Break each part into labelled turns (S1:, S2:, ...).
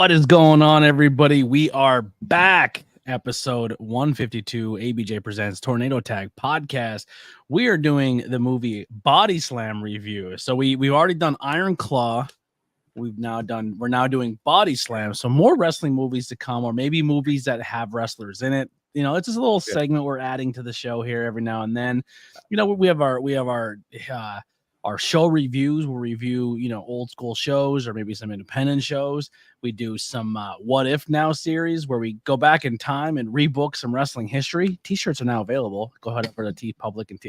S1: What is going on, everybody? We are back. Episode 152, ABJ Presents Tornado Tag Podcast. We are doing the movie Body Slam review. So we've already done Iron Claw. We're now doing Body Slam. So more wrestling movies to come, or maybe movies that have wrestlers in it. You know, it's just a little segment we're adding to the show here every now and then. You know, we have our show reviews. We'll review, old school shows or maybe some independent shows. We do some What If Now series where we go back in time and rebook some wrestling history. T-shirts are now available. Go ahead over to TeePublic and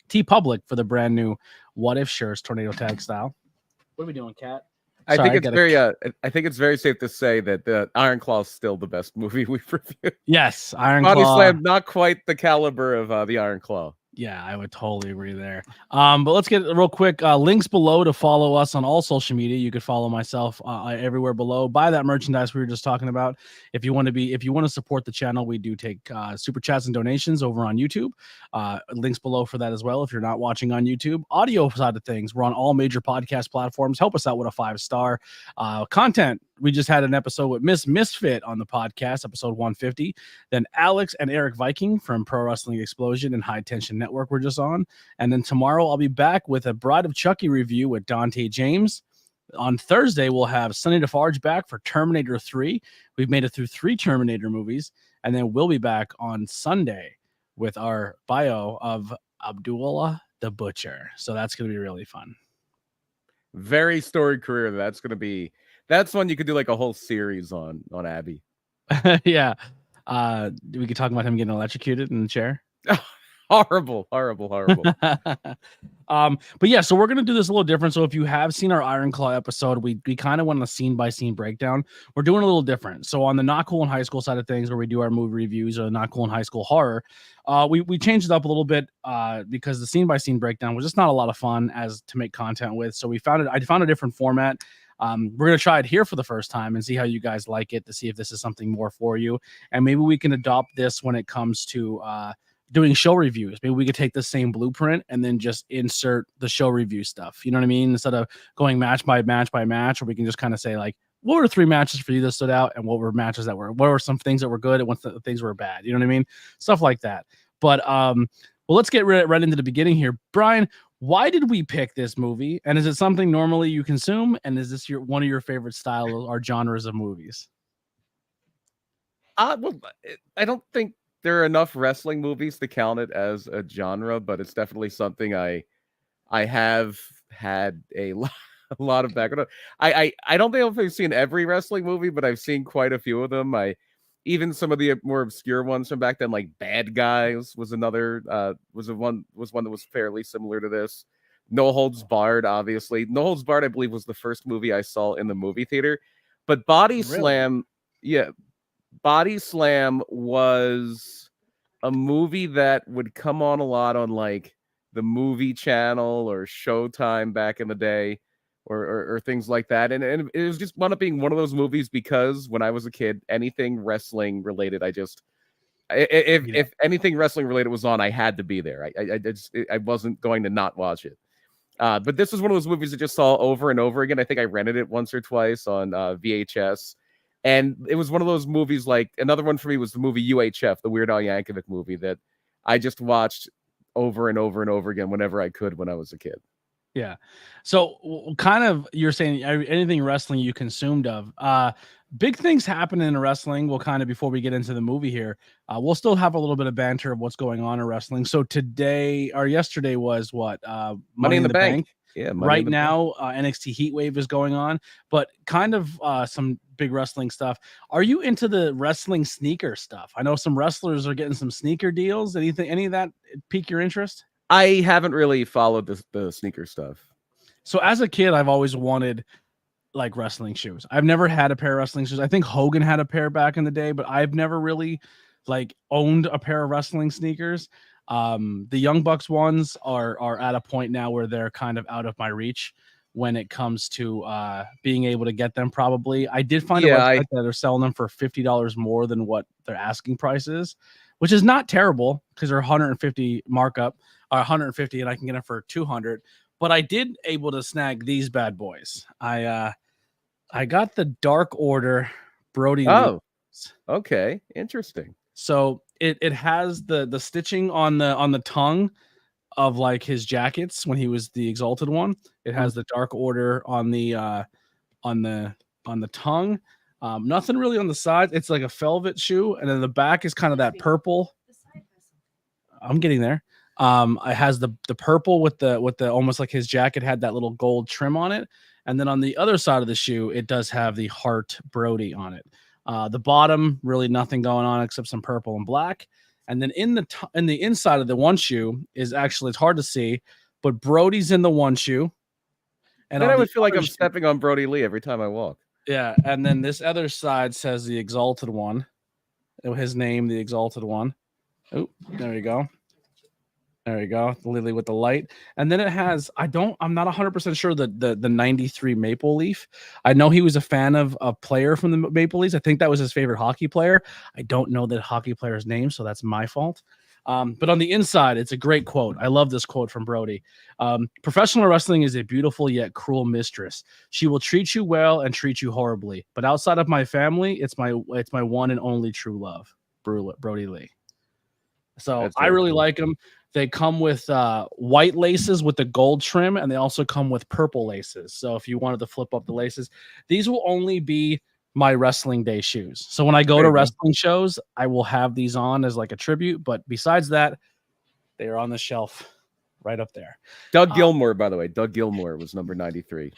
S1: TeePublic for the brand new What If shirts, Tornado Tag style. What are we doing, Kat?
S2: I think it's very safe to say that the Iron Claw is still the best movie we've reviewed.
S1: Yes, Iron
S2: Body
S1: Claw.
S2: Slam, not quite the caliber of the Iron Claw.
S1: Yeah, I would totally agree there. But let's get real quick links below to follow us on all social media. You could follow myself everywhere below. Buy that merchandise we were just talking about. If you want to support the channel, we do take super chats and donations over on YouTube. Links below for that as well. If you're not watching on YouTube, audio side of things, we're on all major podcast platforms. Help us out with a 5-star content. We just had an episode with Miss Misfit on the podcast, episode 150. Then Alex and Eric Viking from Pro Wrestling Explosion and High Tension Network were just on. And then tomorrow I'll be back with a Bride of Chucky review with Dante James. On Thursday, we'll have Sonny DeFarge back for Terminator 3. We've made it through 3 Terminator movies. And then we'll be back on Sunday with our bio of Abdullah the Butcher. So that's going to be really fun.
S2: Very storied career. That's one you could do like a whole series on Abby.
S1: Yeah. We could talk about him getting electrocuted in the chair.
S2: Horrible.
S1: But yeah, so we're gonna do this a little different. So if you have seen our Iron Claw episode, we kind of went on a scene by scene breakdown. We're doing a little different. So on the Not Cool in High School side of things, where we do our movie reviews, or the Not Cool in High School horror, we changed it up a little bit because the scene by scene breakdown was just not a lot of fun as to make content with. So I found a different format. We're going to try it here for the first time and see how you guys like it, to see if this is something more for you. And maybe we can adopt this when it comes to doing show reviews. Maybe we could take the same blueprint and then just insert the show review stuff. You know what I mean? Instead of going match by match by match, or we can just kind of say, like, what were 3 matches for you that stood out, and what were some things that were good and what things were bad? You know what I mean? Stuff like that. But well, let's get right into the beginning here. Brian, why did we pick this movie? And is it something normally you consume? And is this one of your favorite styles or genres of movies?
S2: Well, I don't think there are enough wrestling movies to count it as a genre, but it's definitely something I have had a lot of background. I don't think I've seen every wrestling movie, but I've seen quite a few of them. Even some of the more obscure ones from back then, like Bad Guys was another, was one that was fairly similar to this. No Holds Barred, obviously. No Holds Barred, I believe, was the first movie I saw in the movie theater. But Body Slam was a movie that would come on a lot on like the Movie Channel or Showtime back in the day. Or things like that. And it was just wound up being one of those movies because when I was a kid, anything wrestling related, if anything wrestling related was on, I had to be there. I wasn't going to not watch it. But this was one of those movies I just saw over and over again. I think I rented it once or twice on VHS. And it was one of those movies, like another one for me was the movie UHF, the Weird Al Yankovic movie, that I just watched over and over and over again whenever I could when I was a kid.
S1: Yeah. So kind of, you're saying anything wrestling you consumed of, big things happen in wrestling. We'll kind of, before we get into the movie here, we'll still have a little bit of banter of what's going on in wrestling. So today or yesterday was what?
S2: Money in the Bank.
S1: Yeah. Right now, NXT Heatwave is going on, but kind of some big wrestling stuff. Are you into the wrestling sneaker stuff? I know some wrestlers are getting some sneaker deals. Any of that pique your interest?
S2: I haven't really followed the sneaker stuff.
S1: So as a kid, I've always wanted like wrestling shoes. I've never had a pair of wrestling shoes. I think Hogan had a pair back in the day, but I've never really like owned a pair of wrestling sneakers. The Young Bucks ones are at a point now where they're kind of out of my reach when it comes to being able to get them. Probably I did find a website that are selling them for $50 more than what their asking price is, which is not terrible because they're 150 markup. 150 and I can get them for 200, but I did able to snag these bad boys. I I got the Dark Order Brody Lee.
S2: Oh, okay, interesting.
S1: So it has the stitching on the tongue of like his jackets when he was the Exalted One. It has the Dark Order on the on the on the tongue. Nothing really on the side. It's like a velvet shoe, and then the back is kind of that purple. I'm getting there. It has the purple with the almost like his jacket had that little gold trim on it, and then on the other side of the shoe, it does have the heart Brody on it. The bottom, really nothing going on except some purple and black. And then in the inside of the one shoe is actually, it's hard to see, but Brody's in the one shoe. And
S2: Then
S1: on
S2: I
S1: the
S2: would feel like
S1: other
S2: I'm
S1: shoe,
S2: stepping on Brody Lee every time I walk.
S1: yeah, and then this other side says the Exalted One. His name, the Exalted One. Oh, there you go. There you go. Lily with the light. And then it has, I'm not 100% sure the 93 Maple Leaf. I know he was a fan of a player from the Maple Leafs. I think that was his favorite hockey player. I don't know that hockey player's name, so that's my fault. But on the inside, it's a great quote. I love this quote from Brody. Professional wrestling is a beautiful yet cruel mistress. She will treat you well and treat you horribly. But outside of my family, it's my one and only true love. Brody Lee. So I really like them. They come with white laces with the gold trim, and they also come with purple laces. So if you wanted to flip up the laces, these will only be my wrestling day shoes. So when I go to wrestling shows, I will have these on as like a tribute. But besides that, they are on the shelf right up there.
S2: Doug Gilmour, by the way. Doug Gilmour was number 93.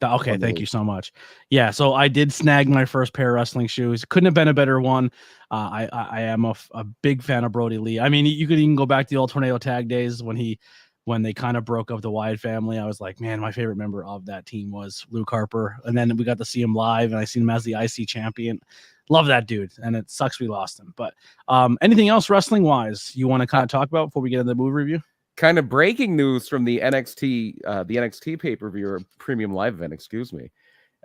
S1: Okay, thank you so much. Yeah, so I did snag my first pair of wrestling shoes. Couldn't have been a better one. I am a big fan of Brody Lee. I mean, you could even go back to the old Tornado Tag days when they kind of broke up the Wyatt family. I was like, man, my favorite member of that team was Luke Harper. And then we got to see him live, and I seen him as the IC champion. Love that dude, and it sucks we lost him. But anything else wrestling-wise you want to kind of talk about before we get into the movie review?
S2: Kind of breaking news from the NXT pay-per-view, or premium live event, excuse me.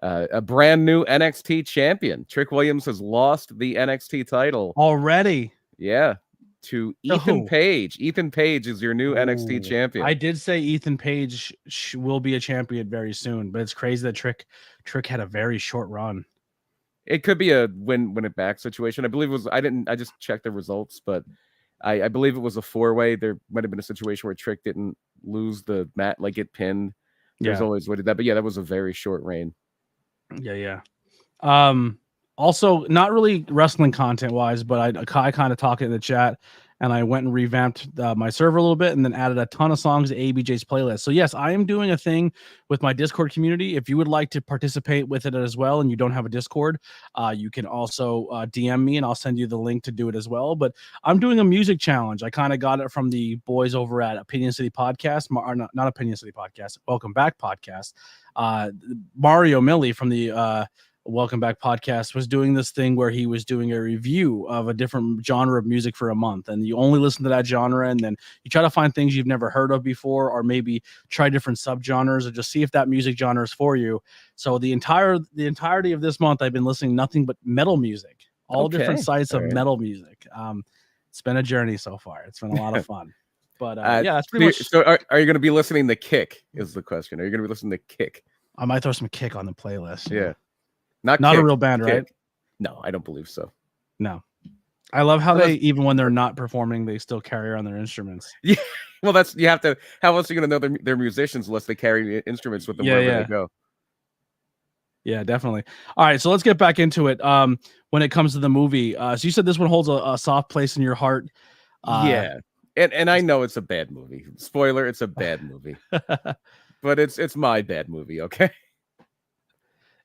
S2: A brand new NXT champion. Trick Williams has lost the NXT title
S1: already.
S2: Yeah, to Ethan Page. Ethan Page is your new NXT champion.
S1: I did say Ethan Page will be a champion very soon, but it's crazy that Trick had a very short run.
S2: It could be a win it back situation. I believe it was. I just checked the results, but I believe it was a 4-way. There might have been a situation where Trick didn't lose the mat, like get pinned. There's always what did that, but yeah, that was a very short reign.
S1: Yeah. Also, not really wrestling content wise, but I kind of talked in the chat, and I went and revamped my server a little bit, and then added a ton of songs to ABJ's playlist. So yes, I am doing a thing with my Discord community. If you would like to participate with it as well, and you don't have a Discord, you can also DM me, and I'll send you the link to do it as well. But I'm doing a music challenge. I kind of got it from the boys over at Opinion City Podcast, or not Opinion City Podcast, Welcome Back Podcast. Mario Millie from the Welcome Back Podcast was doing this thing where he was doing a review of a different genre of music for a month, and you only listen to that genre, and then you try to find things you've never heard of before, or maybe try different subgenres, or just see if that music genre is for you. So the entirety of this month, I've been listening nothing but metal music, all different sites of metal music. It's been a journey so far. It's been a lot of fun. But yeah, that's pretty much.
S2: So are you going to be listening to Kick? Is the question. Are you going to be listening to Kick?
S1: I might throw some Kick on the playlist.
S2: Yeah.
S1: Not
S2: Kick,
S1: a real band,
S2: Kick.
S1: Right?
S2: No, I don't believe so.
S1: No. I love how they, even when they're not performing, they still carry on their instruments.
S2: Yeah. Well, you have to. How else are you going to know they're musicians unless they carry instruments with them wherever they go?
S1: Yeah, definitely. All right, so let's get back into it. When it comes to the movie, so you said this one holds a soft place in your heart.
S2: Yeah, and I know it's a bad movie. Spoiler: it's a bad movie. But it's my bad movie. Okay.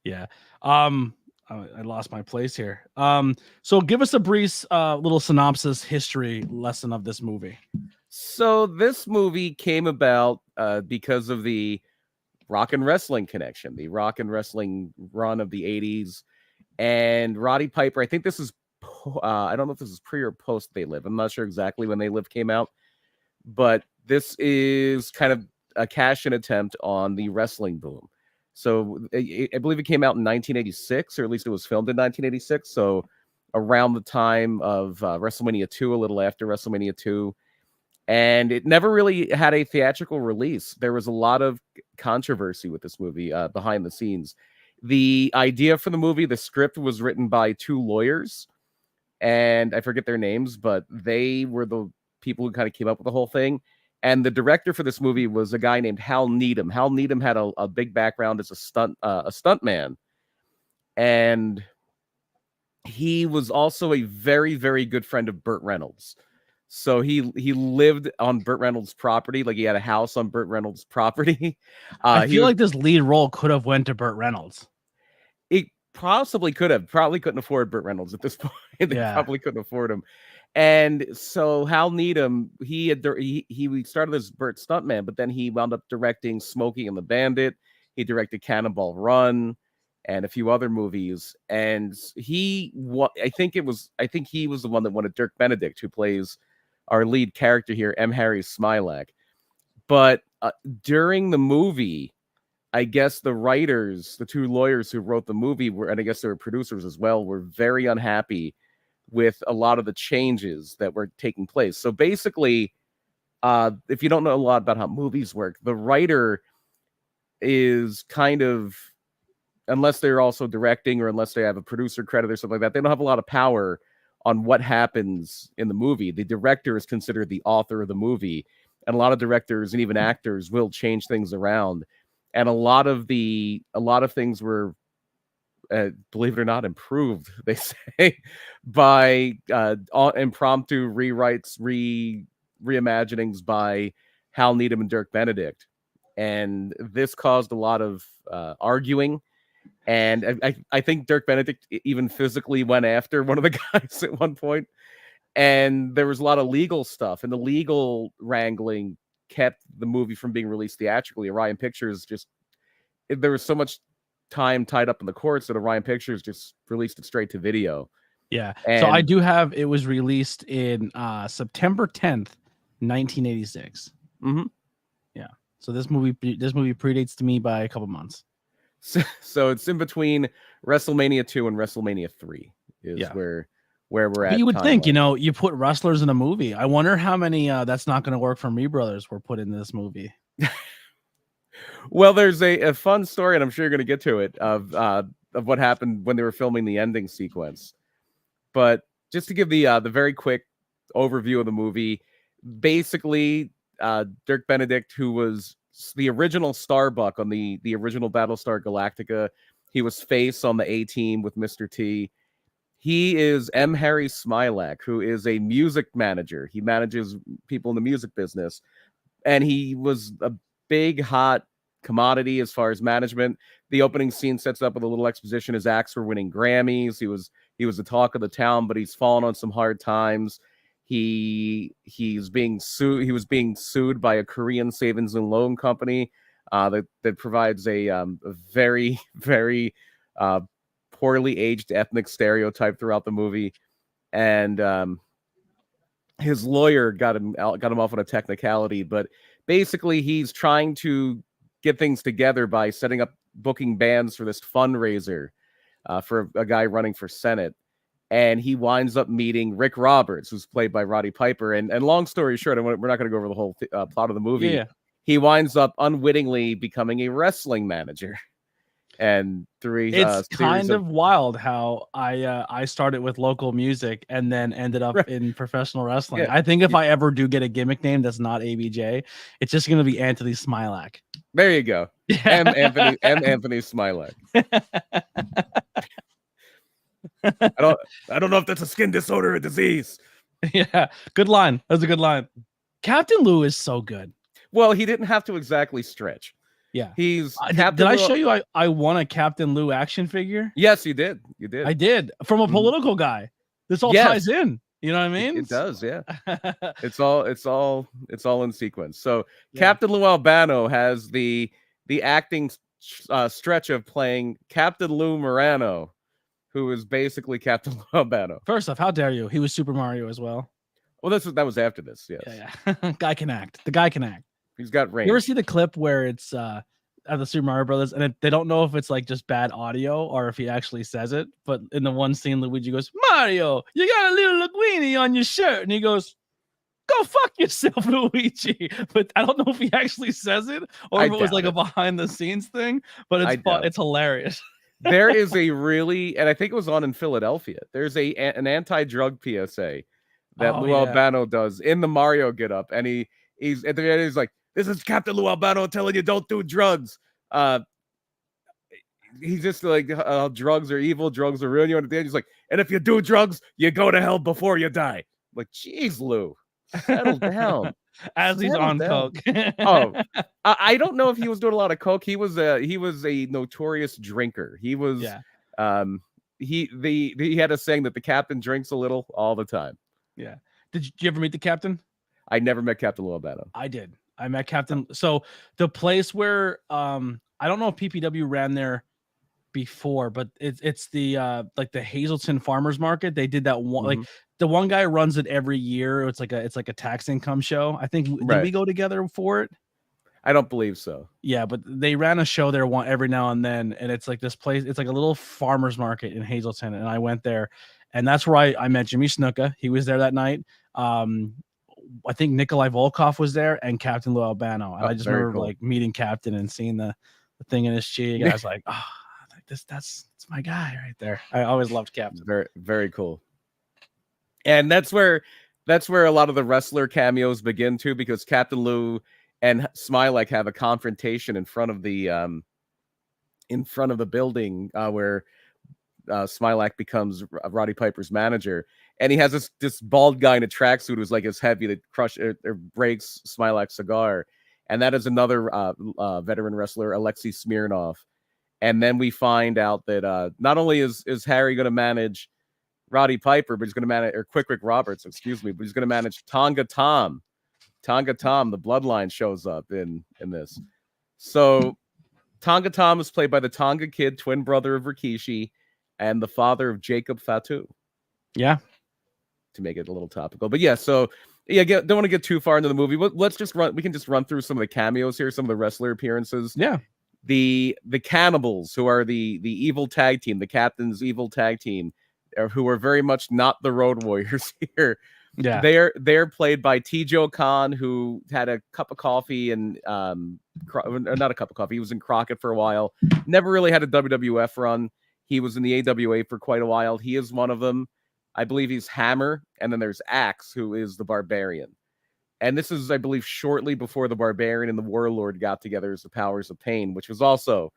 S1: Yeah. I lost my place here. So give us a brief little synopsis history lesson of this movie.
S2: So this movie came about because of the rock and wrestling connection, the rock and wrestling run of the 80s. And Roddy Piper, I think this is, I don't know if this is pre or post They Live. I'm not sure exactly when They Live came out, but this is kind of a cash-in attempt on the wrestling boom. So I believe it came out in 1986, or at least it was filmed in 1986. So around the time of WrestleMania 2, a little after WrestleMania 2. And it never really had a theatrical release. There was a lot of controversy with this movie behind the scenes. The idea for the movie, the script was written by 2 lawyers, and I forget their names, but they were the people who kind of came up with the whole thing. And the director for this movie was a guy named Hal Needham. Hal Needham had a big background as a stuntman, and he was also a very, very good friend of Burt Reynolds. So he lived on Burt Reynolds' property, like he had a house on Burt Reynolds' property.
S1: I feel like this lead role could have went to Burt Reynolds.
S2: It possibly could have. Probably couldn't afford Burt Reynolds at this point. They probably couldn't afford him. And so Hal Needham, he started as Burt stuntman, but then he wound up directing Smokey and the Bandit. He directed Cannonball Run and a few other movies. And I think he was the one that wanted Dirk Benedict, who plays our lead character here, M. Harry Smilac. But during the movie, I guess the writers, the 2 lawyers who wrote the movie, and I guess they were producers as well, were very unhappy with a lot of the changes that were taking place. So basically, if you don't know a lot about how movies work, the writer is kind of, unless they're also directing or unless they have a producer credit or something like that, they don't have a lot of power on what happens in the movie. The director is considered the author of the movie, and a lot of directors and even actors will change things around. And a lot of things were, believe it or not, improved, they say, by impromptu rewrites, reimaginings by Hal Needham and Dirk Benedict. And this caused a lot of arguing. And I think Dirk Benedict even physically went after one of the guys at one point. And there was a lot of legal stuff, and the legal wrangling kept the movie from being released theatrically. Orion Pictures there was so much time tied up in the courts that Orion Pictures just released it straight to video.
S1: Yeah. So I do have, it was released in September 10th, 1986.
S2: Mm-hmm.
S1: Yeah. So this movie predates to me by a couple months.
S2: So it's in between WrestleMania 2 and WrestleMania 3 is where we're at.
S1: But you would think, you put wrestlers in a movie. I wonder how many That's Not Gonna Work for Me brothers were put in this movie.
S2: Well, there's a fun story, and I'm sure you're going to get to it, of what happened when they were filming the ending sequence. But just to give the very quick overview of the movie, basically, Dirk Benedict, who was the original Starbuck on the original Battlestar Galactica, he was face on the A-Team with Mr. T. He is M. Harry Smilac, who is a music manager. He manages people in the music business, and he was a big hot commodity as far as management. The opening scene sets up with a little exposition. His acts were winning Grammys. He was the talk of the town, but he's fallen on some hard times. He's being sued. He was being sued by a Korean savings and loan company that provides a very, very poorly aged ethnic stereotype throughout the movie, and his lawyer got him off on a technicality. But basically, he's trying to get things together by setting up booking bands for this fundraiser for a guy running for Senate. And he winds up meeting Rick Roberts, who's played by Roddy Piper. And long story short, we're not going to go over the whole plot of the movie.
S1: Yeah.
S2: He winds up unwittingly becoming a wrestling manager. And
S1: it's kind of wild how I started with local music and then ended up in professional wrestling. Yeah. I think if I ever do get a gimmick name that's not ABJ, it's just going to be Anthony Smilac.
S2: There you go. M. Anthony Smilac. I don't know if that's a skin disorder or disease.
S1: Yeah, good line. That's a good line. Captain Lou is so good.
S2: Well, he didn't have to exactly stretch.
S1: Yeah,
S2: he's.
S1: Did I show you? I won a Captain Lou action figure.
S2: Yes, you did. You did.
S1: I did, from a political guy. This all ties in. You know what I mean?
S2: It does. Yeah. It's all in sequence. So Captain Lou Albano has the acting stretch of playing Captain Lou Morano, who is basically Captain Lou Albano.
S1: First off, how dare you? He was Super Mario as well.
S2: Well, that was after this. Yes.
S1: Yeah. Guy can act. The guy can act.
S2: He's got range.
S1: You ever see the clip where it's at the Super Mario Brothers, and they don't know if it's like just bad audio or if he actually says it? But in the one scene, Luigi goes, "Mario, you got a little linguini on your shirt," and he goes, "Go fuck yourself, Luigi." But I don't know if he actually says it or if it was like a behind the scenes thing. But it's hilarious.
S2: There is a really, and I think it was on in Philadelphia. There's an anti-drug PSA that
S1: Oh
S2: Lou
S1: yeah.
S2: Albano does in the Mario get up, and he's at the end he's like, "This is Captain Lou Albano telling you don't do drugs." He's just like, drugs are evil, drugs are ruin you. And at the end, he's like, and if you do drugs, you go to hell before you die. I'm like, geez, Lou, settle down.
S1: As he's
S2: Settle
S1: on
S2: down.
S1: coke.
S2: Oh, I don't know if he was doing a lot of coke. He was a notorious drinker. He was
S1: Yeah.
S2: he had a saying that the captain drinks a little all the time.
S1: Yeah. Did you ever meet the captain?
S2: I never met Captain Lou Albano.
S1: I did. I met Captain. So the place where I don't know if PPW ran there before, but it's the like the Hazelton Farmers Market. They did that one, like the one guy runs it every year. It's like a tax income show. I think did we go together for it?
S2: I don't believe so.
S1: Yeah, but they ran a show there every now and then, and it's like this place. It's like a little farmers market in Hazelton, and I went there, and that's where I met Jimmy Snuka. He was there that night. I think Nikolai Volkov was there, and Captain Lou Albano. And I just remember like meeting Captain and seeing the thing in his cheek. And I was like, oh, that's my guy right there. I always loved Captain.
S2: Very, very cool. And that's where a lot of the wrestler cameos begin too, because Captain Lou and Smilek have a confrontation in front of the building where Smilek becomes Roddy Piper's manager, and he has this bald guy in a tracksuit who's like as heavy that crush or breaks Smilek's cigar, and that is another veteran wrestler, Alexei Smirnov. And then we find out that not only is Harry going to manage Roddy Piper, but he's going to manage, or Quick Rick Roberts, excuse me, but he's going to manage Tonga Tom. Tonga Tom, the bloodline, shows up in this. So Tonga Tom is played by the Tonga Kid, twin brother of Rikishi, and the father of Jacob Fatu.
S1: Yeah.
S2: To make it a little topical. But yeah, so yeah, don't want to get too far into the movie. Let's just we can just run through some of the cameos here, some of the wrestler appearances.
S1: Yeah.
S2: The Cannibals, who are the evil tag team, the captain's evil tag team, who are very much not the Road Warriors here.
S1: Yeah,
S2: they're played by T-Joe Khan, who had a cup of coffee and not a cup of coffee. He was in Crockett for a while. Never really had a WWF run. He was in the AWA for quite a while. He is one of them. I believe he's Hammer, and then there's Axe, who is the Barbarian. And this is, I believe, shortly before the Barbarian and the Warlord got together as the Powers of Pain, which was also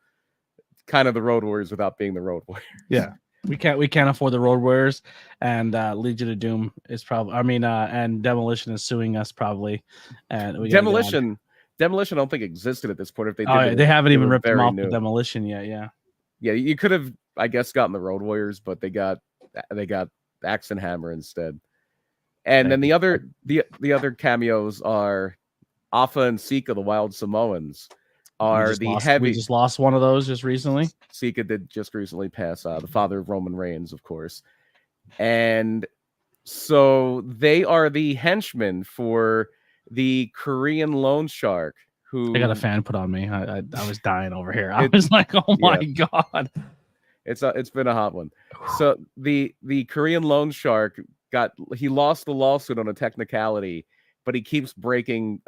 S2: kind of the Road Warriors without being the Road Warriors.
S1: Yeah. We can't afford the Road Warriors, and Legion of Doom is probably. I mean, and Demolition is suing us probably. And
S2: Demolition, I don't think existed at this point. If they did,
S1: they haven't even ripped them off with Demolition yet. Yeah,
S2: yeah. You could have, I guess, gotten the Road Warriors, but they got Axe and Hammer instead. And then the other cameos are Afa and Sika, the Wild Samoans. We
S1: just lost one of those just recently.
S2: Sika did just recently pass, the father of Roman Reigns, of course. And so they are the henchmen for the Korean loan shark. Who
S1: I got a fan put on me. I was dying over here. I was like, oh my god.
S2: It's been a hot one. So the Korean loan shark lost the lawsuit on a technicality, but he keeps breaking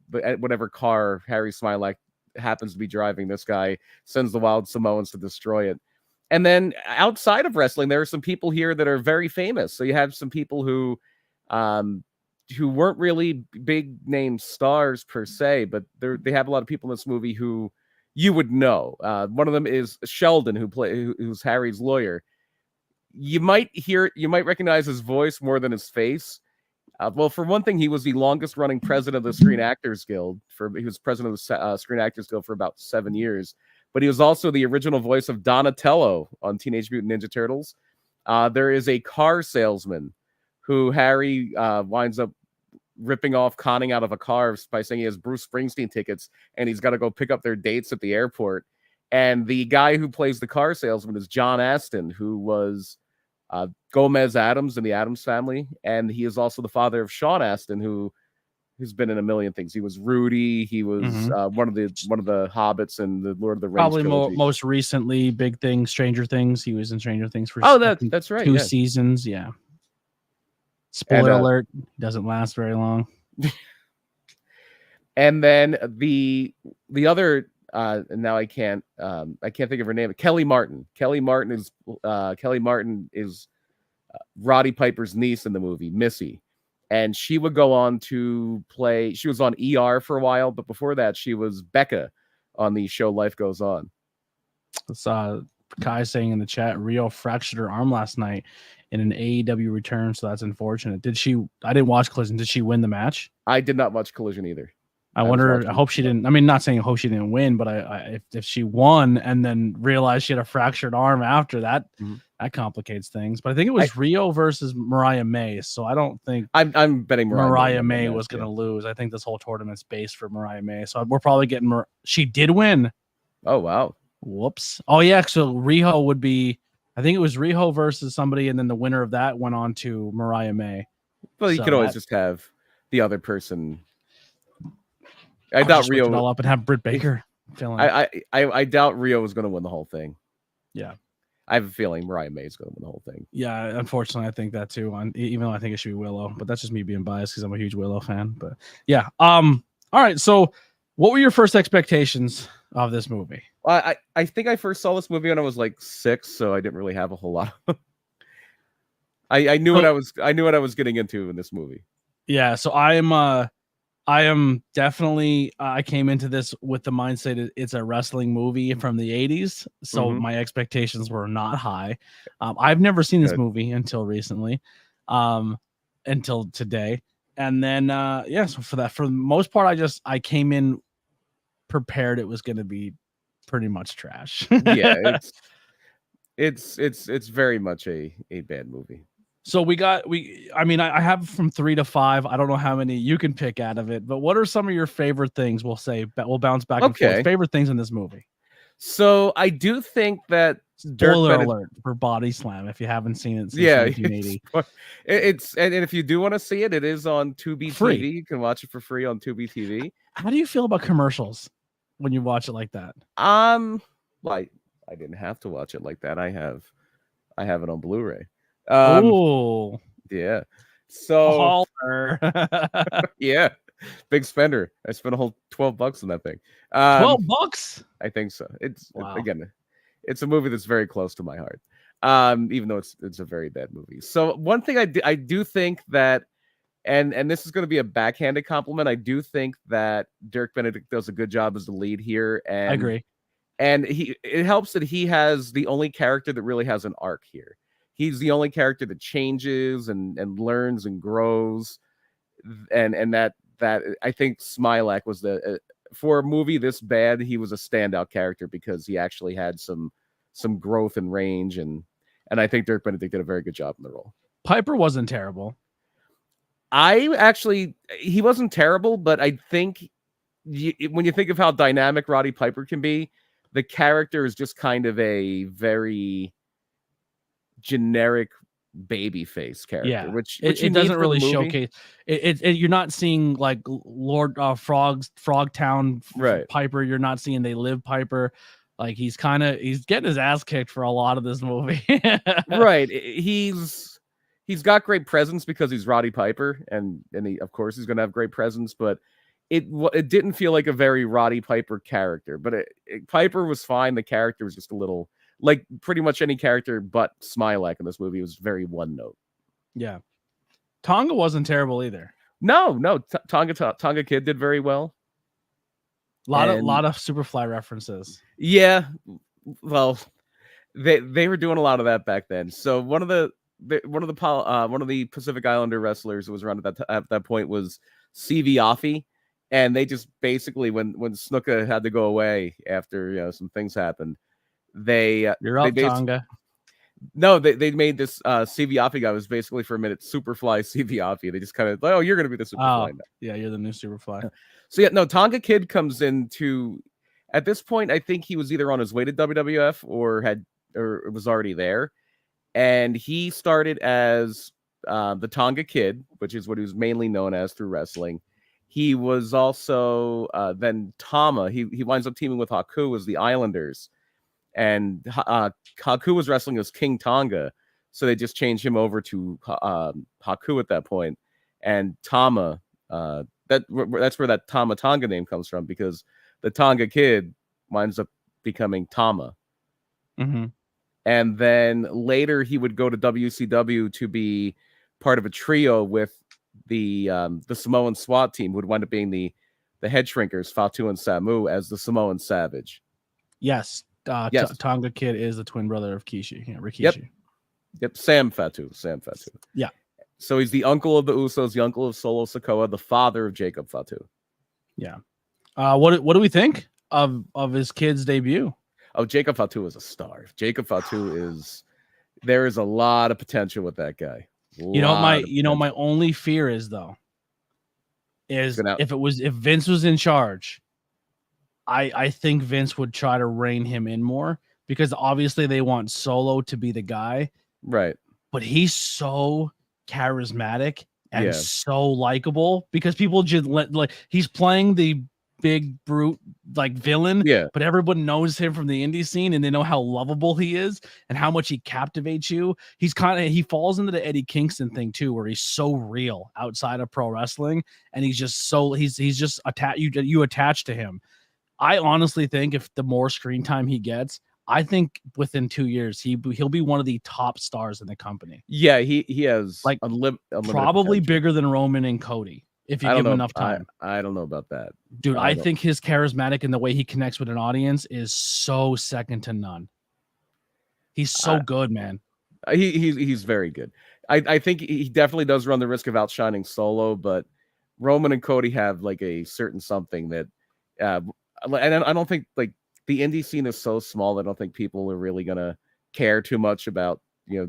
S2: whatever car Harry Smilek happens to be driving. This guy sends the Wild Samoans to destroy it. And then outside of wrestling, there are some people here that are very famous. So you have some people who weren't really big name stars per se, but they have a lot of people in this movie who you would know. One of them is Sheldon, who's Harry's lawyer. You might recognize his voice more than his face. Well, for one thing, he was the longest running president of the Screen Actors Guild. He was president of the Screen Actors Guild for about 7 years. But he was also the original voice of Donatello on Teenage Mutant Ninja Turtles. There is a car salesman who Harry winds up ripping off, conning out of a car by saying he has Bruce Springsteen tickets and he's got to go pick up their dates at the airport. And the guy who plays the car salesman is John Astin, who was Gomez Addams in the Addams Family, and he is also the father of Sean Astin, who's been in a million things. He was Rudy. He was one of the Hobbits in the Lord of the Rings.
S1: Probably most recently, big thing, Stranger Things. He was in Stranger Things for
S2: that's right,
S1: 2 seasons. Yeah. Spoiler alert: doesn't last very long.
S2: And then the other and now I can't think of her name. Kelly Martin. Kelly Martin is Roddy Piper's niece in the movie, Missy. And she would go on to play, she was on ER for a while, but before that, she was Becca on the show Life Goes On.
S1: It's Kai saying in the chat, Rio fractured her arm last night in an AEW return, so that's unfortunate. I didn't watch Collision. Did she win the match?
S2: I did not watch Collision either.
S1: I hope she didn't. I mean, not saying I hope she didn't win, but if she won and then realized she had a fractured arm after that, that complicates things. But I think it was Rio versus Mariah May. So I don't think
S2: I'm betting
S1: Mariah May was going to lose. I think this whole tournament's based for Mariah May. So we're probably getting she did win.
S2: Oh, wow.
S1: Whoops. Oh, yeah. So Riho would be, I think it was Riho versus somebody, and then the winner of that went on to Mariah May.
S2: Well, you could always just have the other person. I doubt Rio
S1: all up and have Britt Baker.
S2: I doubt Rio was going to win the whole thing.
S1: Yeah,
S2: I have a feeling Mariah May is going to win the whole thing.
S1: Yeah, unfortunately, I think that too. Even though I think it should be Willow, but that's just me being biased because I'm a huge Willow fan. But yeah, all right. So, what were your first expectations of this movie?
S2: I think I first saw this movie when I was like 6, so I didn't really have a whole lot. I knew what I was getting into in this movie.
S1: Yeah, so I am definitely, I came into this with the mindset it's a wrestling movie from the 80s. So my expectations were not high. I've never seen this movie until recently, until today. And then, so for the most part, I came in prepared it was going to be pretty much trash.
S2: Yeah, it's very much a bad movie.
S1: So I have from 3 to 5. I don't know how many you can pick out of it, but what are some of your favorite things? We'll bounce back and forth. Favorite things in this movie.
S2: So I do think that
S1: spoiler alert for Body Slam if you haven't seen it since 1980.
S2: And if you do want to see it, it is on Tubi TV. You can watch it for free on Tubi TV.
S1: How do you feel about commercials when you watch it like that?
S2: Like I didn't have to watch it like that. I have it on Blu-ray.
S1: Oh
S2: yeah. So
S1: yeah,
S2: big spender. I spent a whole $12 on that thing.
S1: $12?
S2: I think so. Again, it's a movie that's very close to my heart. Even though it's a very bad movie. So one thing I do think that, and this is going to be a backhanded compliment, I do think that Dirk Benedict does a good job as the lead here. And
S1: I agree.
S2: And it helps that he has the only character that really has an arc here. He's the only character that changes and learns and grows, and that I think Smilac was for a movie this bad, he was a standout character because he actually had some growth and range, and I think Dirk Benedict did a very good job in the role.
S1: Piper wasn't terrible.
S2: He wasn't terrible, but I think when you think of how dynamic Roddy Piper can be, the character is just kind of a very generic baby face character, which it doesn't really
S1: showcase it. You're not seeing like Lord Frogtown Piper. You're not seeing They Live Piper. Like he's getting his ass kicked for a lot of this movie.
S2: Right. He's got great presence because he's Roddy Piper, and he, of course, he's going to have great presence, but it didn't feel like a very Roddy Piper character, but Piper was fine. The character was just a little, like pretty much any character but Smilac in this movie, was very one note.
S1: Yeah. Tonga wasn't terrible either.
S2: No. Tonga Kid did very well.
S1: Lot of Superfly references.
S2: Yeah. Well, they were doing a lot of that back then. So one of the Pacific Islander wrestlers who was around at that point was CV Offie. And they just basically, when Snuka had to go away after some things happened,
S1: Tonga.
S2: No, they made this CV Offie guy was basically for a minute Superfly CV Offie. They just kind of you're gonna be the Superfly now.
S1: Yeah, you're the new Superfly.
S2: So yeah, no, Tonga Kid comes into, at this point, I think he was either on his way to WWF or was already there, and he started as the Tonga Kid, which is what he was mainly known as through wrestling. He was also then Tama. He winds up teaming with Haku as the Islanders, and Haku was wrestling as King Tonga, so they just changed him over to Haku at that point. And Tama, that's where that Tama Tonga name comes from, because the Tonga Kid winds up becoming Tama.
S1: Mm-hmm.
S2: And then later he would go to WCW to be part of a trio with the Samoan SWAT team, who would wind up being the head shrinkers, Fatu and Samu, as the Samoan Savage.
S1: Yes.
S2: Yes.
S1: Tonga Kid is the twin brother of Kishi. Yeah, Rikishi.
S2: Yep. Sam Fatu.
S1: Yeah.
S2: So he's the uncle of the Usos, the uncle of Solo Sikoa, the father of Jacob Fatu.
S1: Yeah. What do we think of his kid's debut?
S2: Oh, Jacob Fatu is a star. Jacob Fatu there is a lot of potential with that guy.
S1: My only fear is if Vince was in charge, I think Vince would try to rein him in more, because obviously they want Solo to be the guy,
S2: right?
S1: But he's so charismatic and so likable, because people just he's playing the big brute villain, but everyone knows him from the indie scene, and they know how lovable he is and how much he captivates you. He falls into the Eddie Kingston thing too, where he's so real outside of pro wrestling, and he's just attached. You attach to him. I honestly think if the more screen time he gets, I think within 2 years he'll be one of the top stars in the company.
S2: Yeah, he has
S1: probably
S2: potential.
S1: Bigger than Roman and Cody if you give him enough time.
S2: I don't know about that,
S1: dude. I think his charismatic and the way he connects with an audience is so second to none. He's so good, man.
S2: He's very good. I think he definitely does run the risk of outshining Solo, but Roman and Cody have a certain something that, and I don't think the indie scene is so small. I don't think people are really gonna care too much about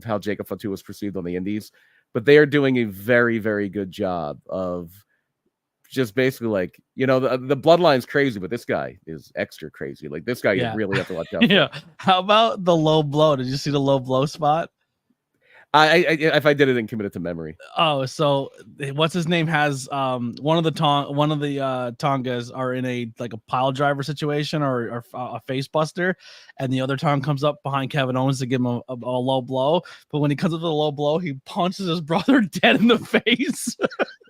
S2: how Jacob Fatu was perceived on the indies, but they are doing a very, very good job of just basically the bloodline's crazy, but this guy is extra crazy. This guy you really have to watch out.
S1: Yeah. How about the low blow? Did you see the low blow spot?
S2: If I did it and commit it to memory.
S1: Oh, so what's his name has one of the Tongas are in a pile driver situation or a face buster, and the other Tong comes up behind Kevin Owens to give him a low blow. But when he comes up to the low blow, he punches his brother dead in the face.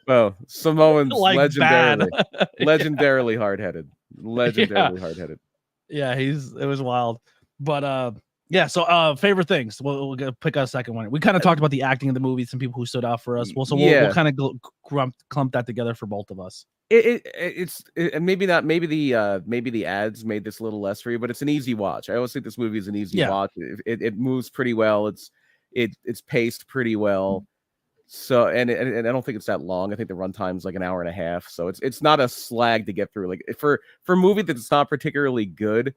S2: Well, Samoans legendarily hard-headed. Hard-headed.
S1: Yeah, it was wild. But yeah, so favorite things. We'll pick a second one. We kind of talked about the acting of the movie, some people who stood out for us. We'll kind of clump that together for both of us.
S2: It's maybe not. Maybe the ads made this a little less for you, but it's an easy watch. I always think this movie is an easy watch. It moves pretty well. It's paced pretty well. So and I don't think it's that long. I think the runtime's an hour and a half. So it's not a slag to get through. For a movie that's not particularly good,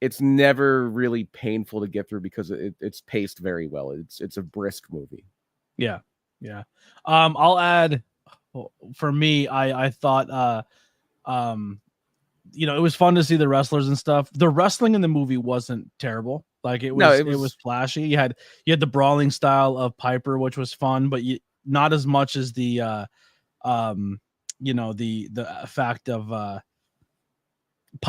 S2: it's never really painful to get through because it's paced very well. It's a brisk movie.
S1: Yeah. I'll add, for me, I thought it was fun to see the wrestlers and stuff. The wrestling in the movie wasn't terrible. It was flashy. You had the brawling style of Piper, which was fun, but not as much as the fact of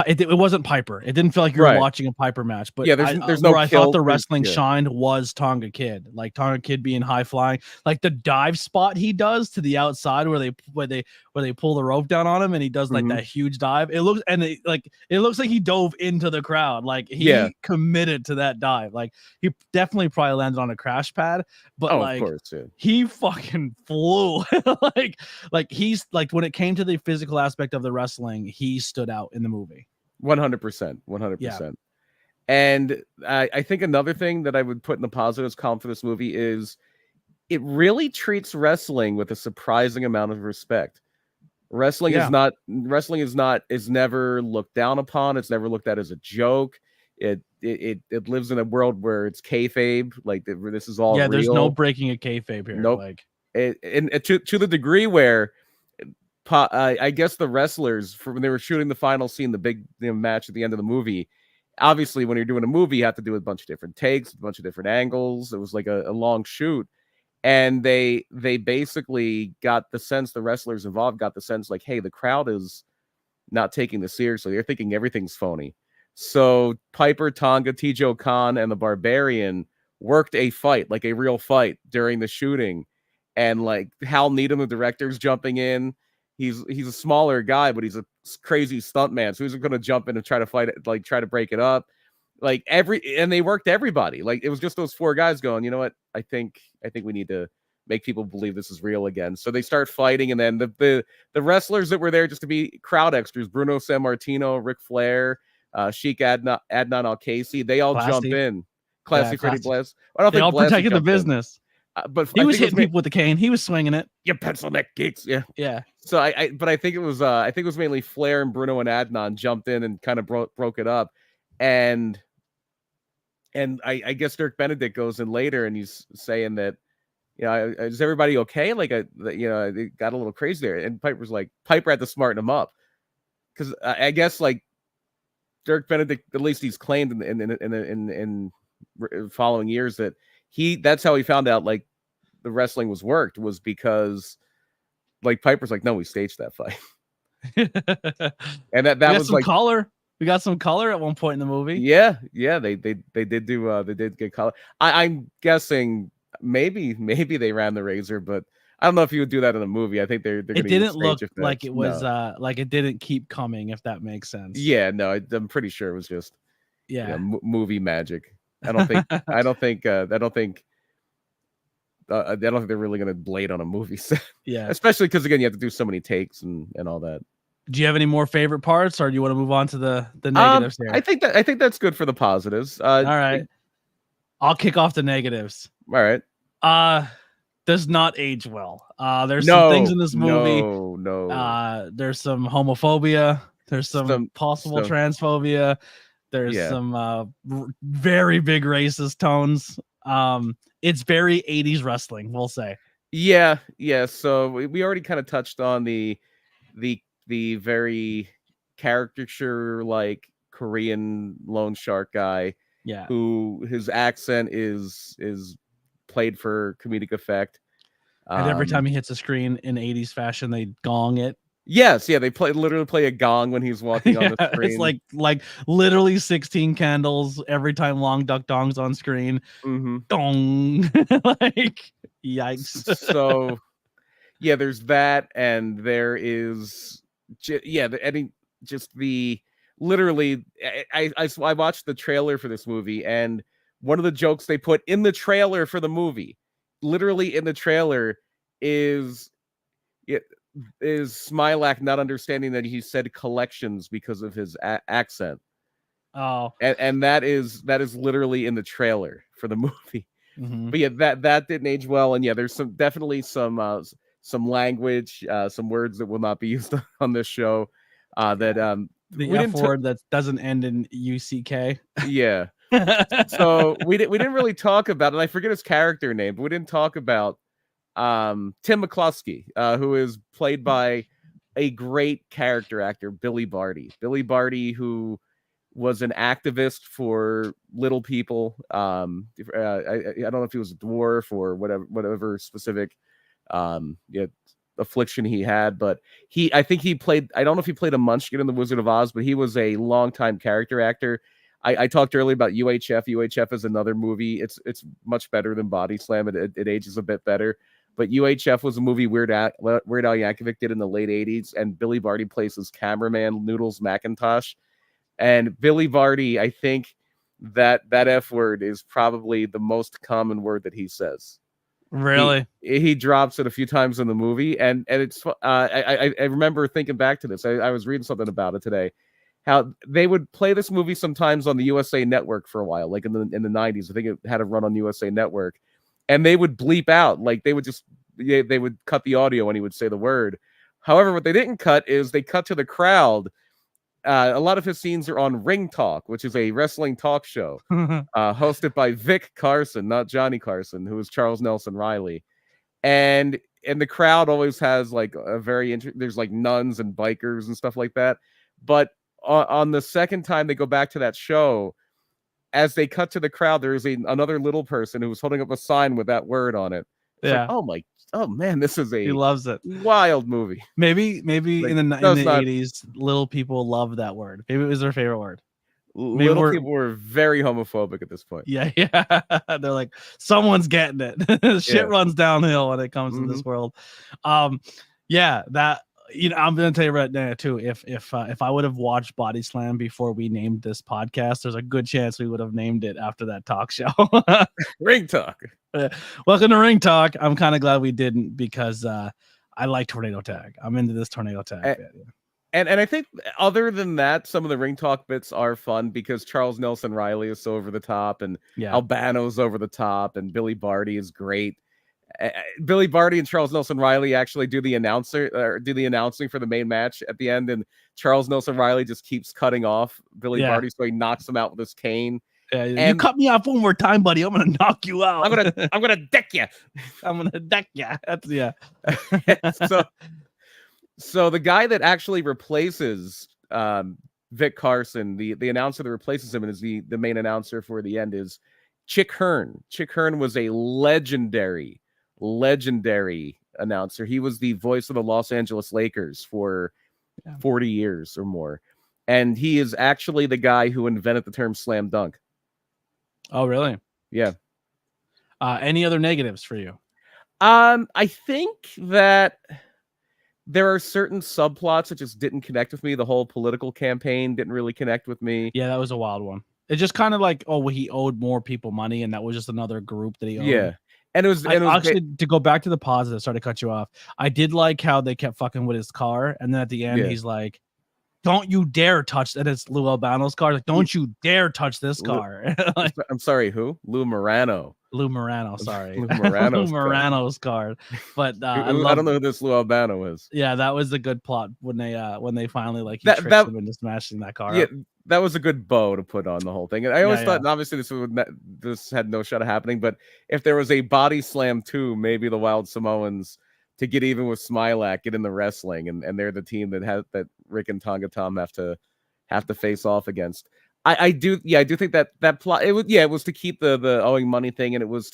S1: it wasn't Piper. It didn't feel like you were watching a Piper match. But there's no. Where I thought the wrestling shined was Tonga Kid. Tonga Kid being high flying, the dive spot he does to the outside where they pull the rope down on him and he does that huge dive. It looks like he dove into the crowd. He committed to that dive. He definitely probably landed on a crash pad, but
S2: of course,
S1: he fucking flew. He's when it came to the physical aspect of the wrestling, he stood out in the movie.
S2: 100%. And I think another thing that I would put in the positives column for this movie is it really treats wrestling with a surprising amount of respect. Wrestling is never looked down upon. It's never looked at as a joke. It lives in a world where it's kayfabe. This is all real.
S1: There's no breaking a kayfabe here.
S2: Nope. To the degree where I guess the wrestlers, when they were shooting the final scene, the big match at the end of the movie, obviously when you're doing a movie, you have to do a bunch of different takes, a bunch of different angles. It was a long shoot. And they basically got the sense, the wrestlers involved got the sense hey, the crowd is not taking this seriously. They're thinking everything's phony. So Piper, Tonga, Tijo Khan, and the Barbarian worked a fight, a real fight during the shooting. And Hal Needham, the director's jumping in. he's a smaller guy, but he's a crazy stuntman. So he's going to jump in and try to fight it, like try to break it up. Like and they worked everybody. Like it was just those 4 guys going, you know what? I think we need to make people believe this is real again. So they start fighting, and then the wrestlers that were there just to be crowd extras, Bruno Sammartino, Ric Flair, Sheik Adnan Al-Kaisi, they all jump in. Classy Freddie Bliss. I don't
S1: they
S2: think
S1: all
S2: Blassie
S1: protected the business.
S2: But
S1: he was hitting people with the cane. He was swinging it.
S2: You pencil neck geeks. Yeah.
S1: Yeah.
S2: So but I think it was mainly Flair and Bruno and Adnan jumped in and kind of broke it up. And I guess Dirk Benedict goes in later and he's saying that, you know, is everybody okay? Like, you know, it got a little crazy there. And Piper had to smarten him up. Because I guess, like, Dirk Benedict, at least he's claimed in following years that that's how he found out, like, the wrestling was because, like, Piper's like, no, we staged that fight. And that was like
S1: color. We got some color at one point in the movie.
S2: Yeah, they did get color. I'm guessing maybe they ran the razor, but I don't know if you would do that in a movie. I think they're
S1: it didn't look like it was like it didn't keep coming, if that makes sense.
S2: Yeah, no, I'm pretty sure it was just movie magic. I don't think they're really gonna blade on a movie set.
S1: Yeah,
S2: especially because again you have to do so many takes and all that.
S1: Do you have any more favorite parts, or do you want to move on to the negatives here?
S2: I think that's good for the positives.
S1: All right, I'll kick off the negatives.
S2: All right.
S1: Does not age well. There's some things in this movie.
S2: No.
S1: There's some homophobia. There's some possible transphobia. There's some very big racist tones. It's very 80s wrestling, we'll say.
S2: Yeah. So we already kind of touched on the very caricature like Korean loan shark guy.
S1: Yeah.
S2: Who his accent is played for comedic effect.
S1: And every time he hits a screen in 80s fashion, they gong it.
S2: Yes, yeah, they literally play a gong when he's walking on the screen.
S1: It's like literally 16 candles every time Long Duck Dong's on screen.
S2: Mm-hmm.
S1: Dong. Like, yikes.
S2: So, yeah, there's that, and there is, literally, I watched the trailer for this movie, and one of the jokes they put in the trailer for the movie, literally in the trailer, is Smilac not understanding that he said collections because of his accent.
S1: Oh,
S2: and that is literally in the trailer for the movie.
S1: Mm-hmm.
S2: But yeah, that didn't age well, and yeah, there's definitely some language, some words that will not be used on this show. The
S1: F word that doesn't end in UCK.
S2: Yeah. So we didn't really talk about, and I forget his character name, but we didn't talk about Tim McCluskey, who is played by a great character actor, Billy Barty. Billy Barty, who was an activist for little people. I don't know if he was a dwarf or whatever specific affliction he had, but I think he played, I don't know if he played a Munchkin in The Wizard of Oz, but he was a longtime character actor. I talked earlier about UHF. UHF is another movie. It's much better than Body Slam. It ages a bit better. But UHF was a movie Weird Al Yankovic did in the late 80s, and Billy Barty plays his cameraman, Noodles McIntosh. And Billy Barty, I think that F word is probably the most common word that he says.
S1: Really?
S2: He drops it a few times in the movie, and it's I remember thinking back to this. I was reading something about it today. How they would play this movie sometimes on the USA Network for a while, like in the 90s. I think it had a run on USA Network, and they would bleep out, like they would cut the audio when he would say the word. However, what they didn't cut is they cut to the crowd. A lot of his scenes are on Ring Talk, which is a wrestling talk show hosted by Vic Carson, not Johnny Carson, who is Charles Nelson Riley. And the crowd always has like a very there's like nuns and bikers and stuff like that. But on the second time they go back to that show, as they cut to the crowd, there is another little person who was holding up a sign with that word on it. It's like, oh man, this is
S1: he loves it.
S2: Wild movie.
S1: Maybe like, in the 80s, little people loved that word. Maybe it was their favorite word.
S2: Little people were very homophobic at this point.
S1: Yeah. They're like, someone's getting it. Shit runs downhill when it comes to this world. That I'm gonna tell you right now too. If I would have watched Body Slam before we named this podcast, there's a good chance we would have named it after that talk show.
S2: Ring Talk.
S1: Welcome to Ring Talk. I'm kind of glad we didn't because I like Tornado Tag. I'm into this Tornado Tag bit.
S2: And I think other than that, some of the Ring Talk bits are fun because Charles Nelson Riley is so over the top, and Albano's over the top, and Billy Barty is great. Billy Barty and Charles Nelson Riley actually do the announcing for the main match at the end, and Charles Nelson Riley just keeps cutting off Billy Barty, so he knocks him out with his cane.
S1: And you cut me off one more time, buddy. I'm gonna knock you out.
S2: I'm gonna deck you.
S1: I'm gonna deck you. That's
S2: So the guy that actually replaces Vic Carson, the announcer that replaces him and is the main announcer for the end, is Chick Hearn. Chick Hearn was a legendary announcer. He was the voice of the Los Angeles Lakers for 40 years or more. And he is actually the guy who invented the term slam dunk.
S1: Oh, really?
S2: Yeah.
S1: Any other negatives for you?
S2: I think that there are certain subplots that just didn't connect with me. The whole political campaign didn't really connect with me.
S1: Yeah, that was a wild one. It's just kind of like, he owed more people money, and that was just another group that he owed.
S2: Yeah. And it was
S1: actually, to go back to the positive, sorry to cut you off. I did like how they kept fucking with his car, and then at the end, he's like, "Don't you dare touch that!" It's Lou Albano's car. Like, don't you dare touch this car.
S2: I'm sorry, who? Lou Morano,
S1: sorry.
S2: Lou Morano's,
S1: Morano's card. But
S2: I don't know who this Lou Albano is.
S1: Yeah, that was a good plot when they finally tricked him into smashing that car.
S2: Yeah, that was a good bow to put on the whole thing. And I always thought, and obviously this had no shot of happening, but if there was a Body Slam 2, maybe the Wild Samoans, to get even with Smilac, get in the wrestling, and they're the team that Rick and Tonga Tom have to face off against. I do think that plot, it was to keep the owing money thing, and it was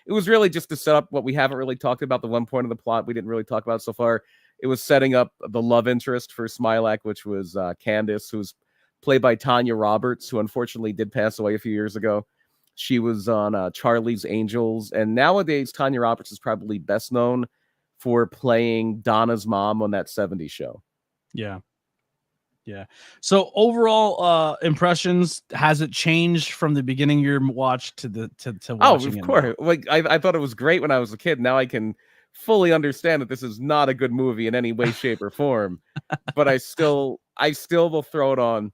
S2: really just to set up what we haven't really talked about. The one point of the plot we didn't really talk about so far. It was setting up the love interest for Smilac, which was Candace, who's played by Tanya Roberts, who unfortunately did pass away a few years ago. She was on Charlie's Angels, and nowadays Tanya Roberts is probably best known for playing Donna's mom on that 70s show.
S1: Yeah. So overall impressions, has it changed from the beginning of your watch to watching it?
S2: Of course. Like I thought it was great when I was a kid. Now I can fully understand that this is not a good movie in any way, shape, or form. But I still will throw it on,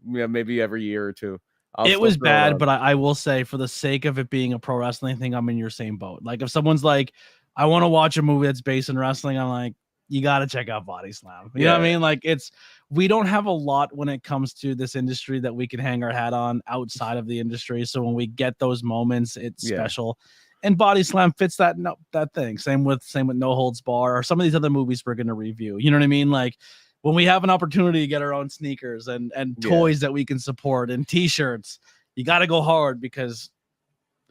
S2: maybe every year or two.
S1: It was bad, but I will say, for the sake of it being a pro wrestling thing, I'm in your same boat. Like, if someone's like, I want to watch a movie that's based in wrestling, I'm like, you got to check out Body Slam. You know what I mean? Like, we don't have a lot when it comes to this industry that we can hang our hat on outside of the industry. So when we get those moments, it's special. And Body Slam fits that thing. Same with No Holds Bar, or some of these other movies we're going to review. You know what I mean? Like, when we have an opportunity to get our own sneakers and toys that we can support and t-shirts, you got to go hard, because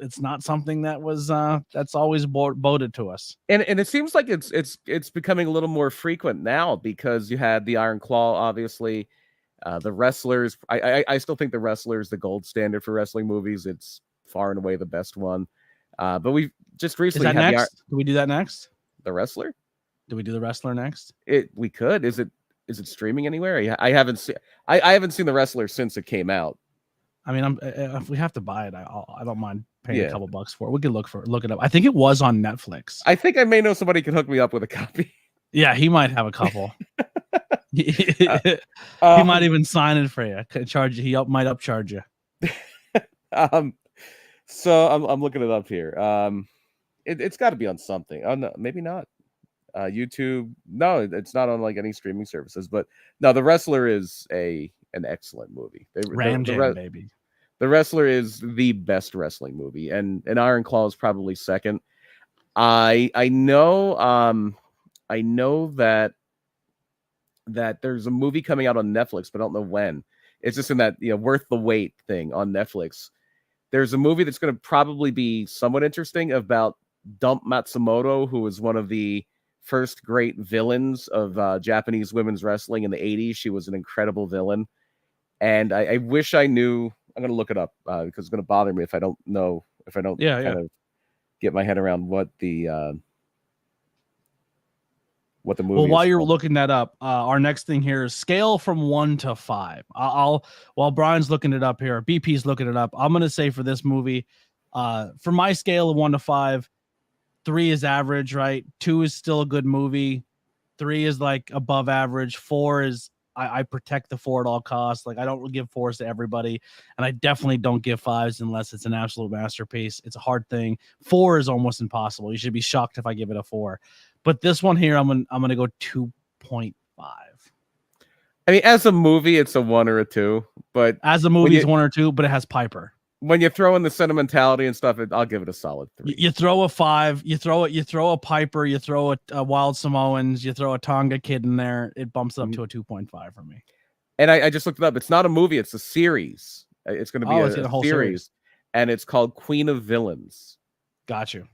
S1: it's not something that was that's always voted to us.
S2: And it seems like it's becoming a little more frequent now, because you had the Iron Claw, obviously, the Wrestlers. I still think the Wrestler is the gold standard for wrestling movies. It's far and away the best one. But we just recently had
S1: next? Do we do that next?
S2: The Wrestler?
S1: Do we do the Wrestler next?
S2: We could. Is it streaming anywhere? I haven't seen the Wrestler since it came out.
S1: I mean, if we have to buy it, I don't mind paying a couple bucks for it. We could look it up. I think it was on Netflix.
S2: I think I may know somebody can hook me up with a copy.
S1: Yeah, he might have a couple. He might even sign it for you. Charge you. He might upcharge you.
S2: So I'm looking it up here. It's got to be on something. Oh no, maybe not. YouTube. No, it's not on like any streaming services. But no, The Wrestler is an excellent movie.
S1: Baby.
S2: The Wrestler is the best wrestling movie, and Iron Claw is probably second. I know that there's a movie coming out on Netflix, but I don't know when. It's just in that Worth the Wait thing on Netflix. There's a movie that's going to probably be somewhat interesting about Dump Matsumoto, who was one of the first great villains of Japanese women's wrestling in the 80s. She was an incredible villain. And I wish I knew. I'm going to look it up because it's going to bother me if I don't know, kind of get my head around what what the movie
S1: Well, while
S2: is
S1: you're
S2: called.
S1: looking that up, our next thing here is scale from 1 to 5. I'll while Brian's looking it up here, BP's looking it up. I'm gonna say for this movie, for my scale of 1 to 5, 3 is average, right? 2 is still a good movie. 3 is like above average. 4 is I protect the 4 at all costs. Like I don't give 4s to everybody, and I definitely don't give 5s unless it's an absolute masterpiece. It's a hard thing. 4 is almost impossible. You should be shocked if I give it a 4. But this one here, I'm gonna go 2.5.
S2: I mean, as a movie, it's a 1 or a 2, but
S1: As a movie, it's 1 or 2, but it has Piper.
S2: When you throw in the sentimentality and stuff, I'll give it a solid 3.
S1: You throw a 5, you throw a Piper, you throw a Wild Samoans, you throw a Tonga Kid in there, it bumps up to a 2.5 for me.
S2: And I just looked it up. It's not a movie; it's a series. It's going to be a
S1: whole
S2: series, and it's called Queen of Villains.
S1: Got you.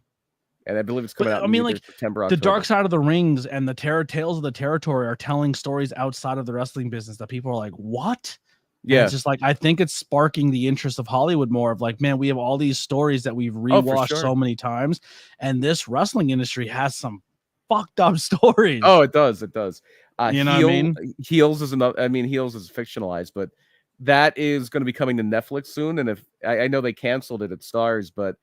S2: And I believe it's coming out.
S1: I mean, like
S2: September,
S1: the
S2: October.
S1: Dark Side of the Rings and the Tales of the Territory are telling stories outside of the wrestling business that people are like, what? Yeah, and it's just like I think it's sparking the interest of Hollywood more. Of like, man, we have all these stories that we've rewatched so many times, and this wrestling industry has some fucked up stories.
S2: Oh, it does. It does.
S1: You know what I mean?
S2: Heels is another. I mean, Heels is fictionalized, but that is going to be coming to Netflix soon. And if I know they canceled it at Stars, but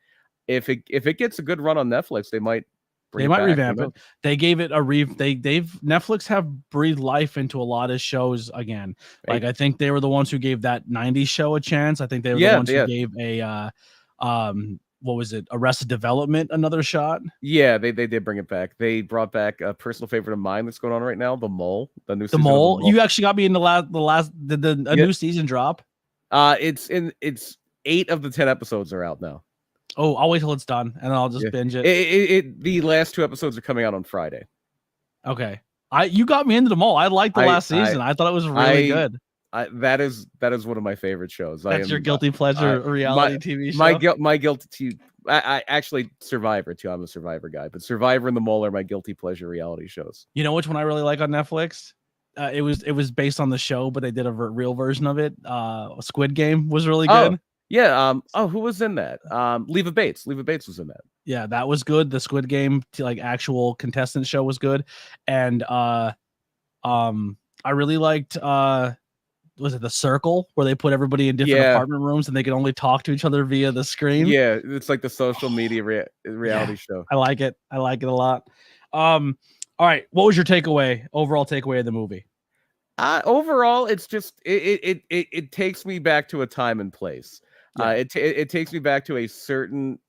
S2: if it gets a good run on Netflix, they might
S1: revamp it. They gave it a Netflix have breathed life into a lot of shows again. Like I think they were the ones who gave that 90s show a chance. I think they were the ones who gave a what was it, Arrested Development another shot.
S2: Yeah, they did bring it back. They brought back a personal favorite of mine that's going on right now, The Mole. The new season
S1: Mole.
S2: of The Mole.
S1: You actually got me in the new season drop.
S2: It's 8 of the 10 episodes are out now.
S1: Oh, I'll wait till it's done and I'll just binge it.
S2: The last 2 episodes are coming out on Friday.
S1: Okay. You got me into The Mole. I liked the last season. I thought it was really good.
S2: That is one of my favorite shows.
S1: That's your guilty pleasure reality TV show.
S2: My guilty. I actually Survivor too. I'm a Survivor guy, but Survivor and The Mole are my guilty pleasure reality shows.
S1: You know which one I really like on Netflix? It was based on the show, but they did a real version of it. Squid Game was really good.
S2: Yeah. Who was in that? Leva Bates. Leva Bates was in that.
S1: Yeah, that was good. The Squid Game, like actual contestant show, was good. And I really liked was it The Circle, where they put everybody in different apartment rooms and they could only talk to each other via the screen?
S2: Yeah, it's like the social media reality show.
S1: I like it. I like it a lot. All right, what was your overall takeaway of the movie?
S2: Overall, it's just it takes me back to a time and place. It takes me back to a certain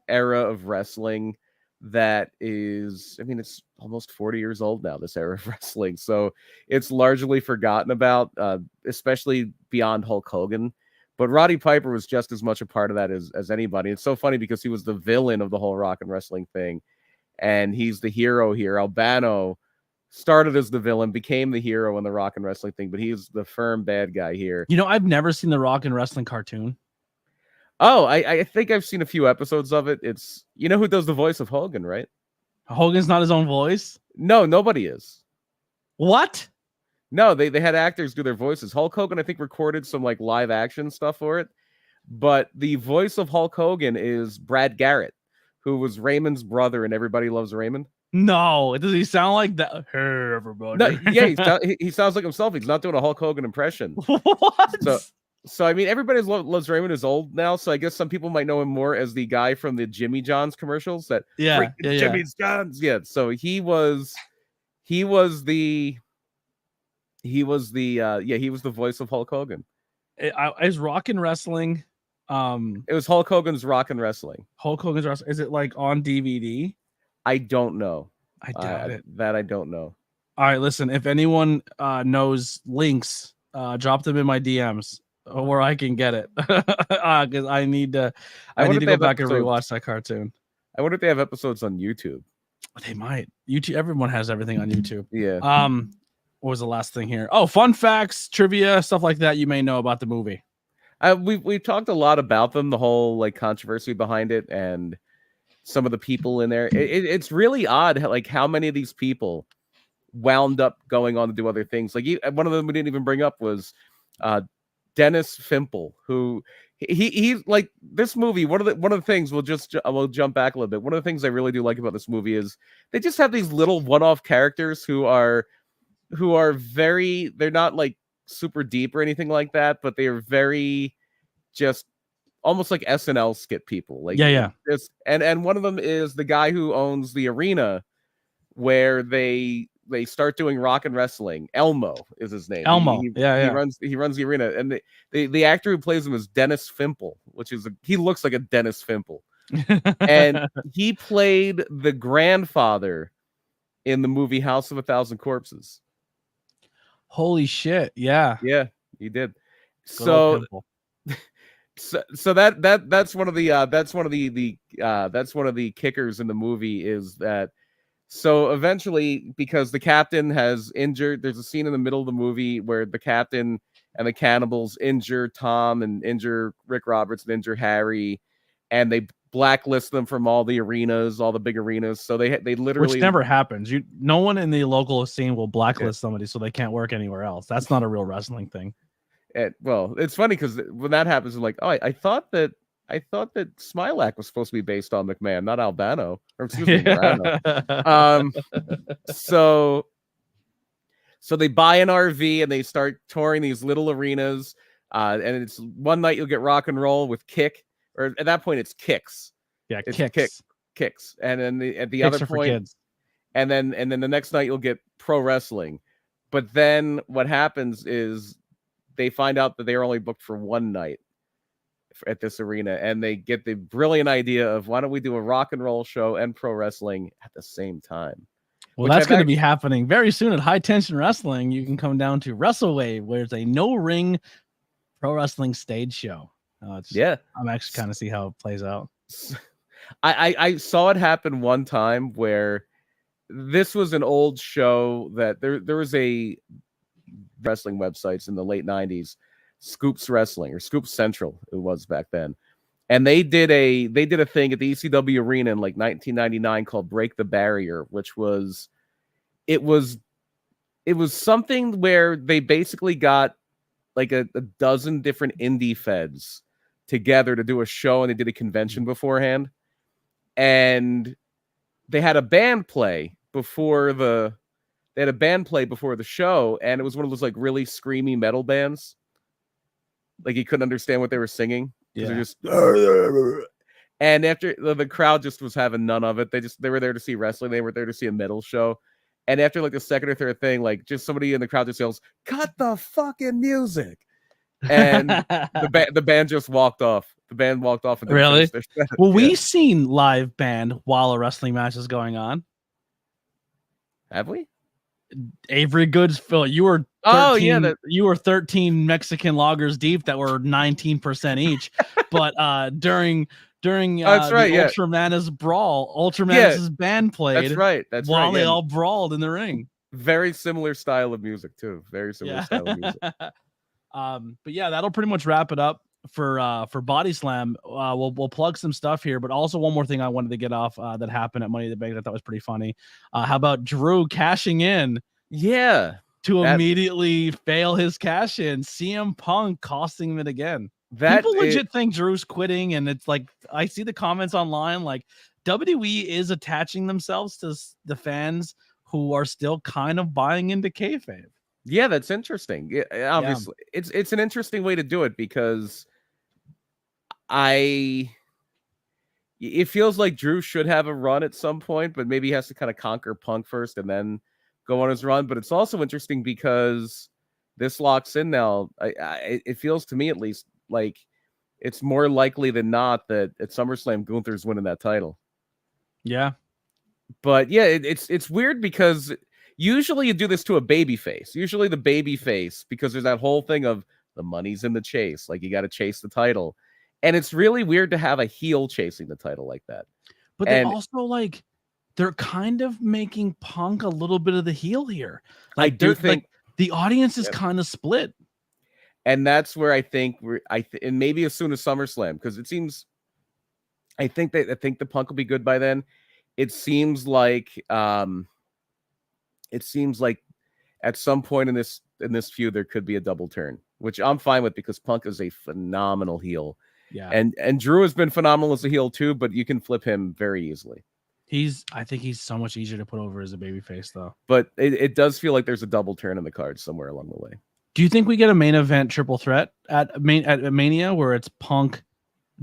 S2: era of wrestling that is, I mean, it's almost 40 years old now, this era of wrestling. So it's largely forgotten about, especially beyond Hulk Hogan. But Roddy Piper was just as much a part of that as anybody. It's so funny because he was the villain of the whole rock and wrestling thing. And he's the hero here. Albano started as the villain, became the hero in the rock and wrestling thing, but he's the firm bad guy here.
S1: You know, I've never seen the rock and wrestling cartoon.
S2: Oh, I think I've seen a few episodes of it. It's, you know who does the voice of Hogan, right?
S1: Hogan's not his own voice?
S2: No, nobody is.
S1: What?
S2: No, they had actors do their voices. Hulk Hogan, I think, recorded some like live action stuff for it. But the voice of Hulk Hogan is Brad Garrett, who was Raymond's brother in Everybody Loves Raymond.
S1: No, does he sound like that? Hey, everybody.
S2: No, yeah, he sounds like himself. He's not doing a Hulk Hogan impression.
S1: What?
S2: So I mean, Everybody Loves Raymond is old now, so I guess some people might know him more as the guy from the Jimmy John's commercials. Jimmy John's. Yeah. So he was the voice of Hulk Hogan.
S1: Is rock and wrestling?
S2: It was Hulk Hogan's Rock and Wrestling.
S1: Hulk Hogan's Wrestling. Is it like on DVD?
S2: I don't know.
S1: I doubt it.
S2: That I don't know.
S1: All right, listen. If anyone knows links, drop them in my DMs where I can get it, because I need to go back and rewatch that cartoon.
S2: I wonder if they have episodes on YouTube.
S1: They might. YouTube. Everyone has everything on YouTube.
S2: Yeah.
S1: What was the last thing here? Oh, fun facts, trivia, stuff like that you may know about the movie.
S2: We've talked a lot about them, the whole like controversy behind it, and some of the people in there. It's really odd, like how many of these people wound up going on to do other things. Like one of them we didn't even bring up was Dennis Fimple, who he like this movie. One of the things we'll jump back a little bit. One of the things I really do like about this movie is they just have these little one-off characters who are very, they're not like super deep or anything like that, but they are very just almost like SNL skit people. Like
S1: Yeah.
S2: just and one of them is the guy who owns the arena where they start doing rock and wrestling. Elmo is his name.
S1: Elmo.
S2: He runs the arena, and the actor who plays him is Dennis Fimple, which is he looks like a Dennis Fimple. And he played the grandfather in the movie House of a Thousand Corpses.
S1: Holy shit. Yeah.
S2: Yeah, he did.
S1: Good
S2: So that's one of the kickers in the movie is that. So eventually, because the captain has injured, there's a scene in the middle of the movie where the captain and the cannibals injure Tom and injure Rick Roberts and injure Harry, and they blacklist them from all the arenas, all the big arenas. So they literally,
S1: which never happens. No one in the local scene will blacklist somebody so they can't work anywhere else. That's not a real wrestling thing.
S2: Well, it's funny because when that happens, I'm like, oh, I thought that Smilac was supposed to be based on McMahon, not Albano, or excuse me, Morano. So they buy an RV and they start touring these little arenas. And it's one night you'll get rock and roll with Kick, or at that point it's Kicks.
S1: Yeah,
S2: it's Kicks. And then at the other point, and then the next night you'll get pro wrestling. But then what happens is they find out that they are only booked for one night at this arena, and they get the brilliant idea of why don't we do a rock and roll show and pro wrestling at the same time.
S1: Well, that's going to be happening very soon at High Tension Wrestling. You can come down to WrestleWave, where it's a no-ring pro wrestling stage show. I'm actually kind of see how it plays out.
S2: I saw it happen one time where this was an old show that there was a wrestling websites in the late 90s, Scoops Wrestling or Scoops Central it was back then, and they did a thing at the ECW arena in like 1999 called Break the Barrier, which was something where they basically got like a dozen different indie feds together to do a show, and they did a convention beforehand, and they had a band play before the show, and it was one of those like really screamy metal bands. Like you couldn't understand what they were singing.
S1: Yeah.
S2: They're just, and after the crowd just was having none of it. They were there to see wrestling. They were there to see a metal show. And after like the second or third thing, like just somebody in the crowd just yells, "Cut the fucking music!" And the band just walked off. The band walked off. And
S1: really? Well, we've seen live band while a wrestling match is going on.
S2: Have we?
S1: Avery Goods, Phil, you were 13, you were 13 Mexican lagers deep that were 19% each. But during
S2: that's right,
S1: the Ultramanus brawl, Ultramanus' band played.
S2: That's right.
S1: While they all brawled in the ring.
S2: Very similar style of music too. Very similar style of music.
S1: But yeah, that'll pretty much wrap it up for Body Slam. We'll plug some stuff here, but also one more thing I wanted to get off that happened at Money in the Bank that I thought was pretty funny. How about Drew cashing in?
S2: Yeah,
S1: to immediately fail his cash in. CM Punk costing him it again. People legit think Drew's quitting, and it's like I see the comments online like WWE is attaching themselves to the fans who are still kind of buying into kayfabe.
S2: Yeah, that's interesting. Yeah, obviously, it's an interesting way to do it because it feels like Drew should have a run at some point, but maybe he has to kind of conquer Punk first and then go on his run. But it's also interesting because this locks in now. It feels to me at least like it's more likely than not that at SummerSlam Gunther's winning that title.
S1: Yeah,
S2: but yeah, it's weird because usually you do this to a baby face. Usually the baby face, because there's that whole thing of the money's in the chase. Like you got to chase the title. And it's really weird to have a heel chasing the title like that.
S1: But they also like, they're kind of making Punk a little bit of the heel here. Like,
S2: I do think
S1: like, the audience is kind of split.
S2: And that's where I think and maybe as soon as SummerSlam, because it seems, I think the Punk will be good by then. It seems like at some point in this feud there could be a double turn, which I'm fine with because Punk is a phenomenal heel.
S1: Yeah.
S2: And Drew has been phenomenal as a heel too, but you can flip him very easily.
S1: I think he's so much easier to put over as a babyface, though.
S2: But it does feel like there's a double turn in the card somewhere along the way.
S1: Do you think we get a main event triple threat at Mania where it's Punk,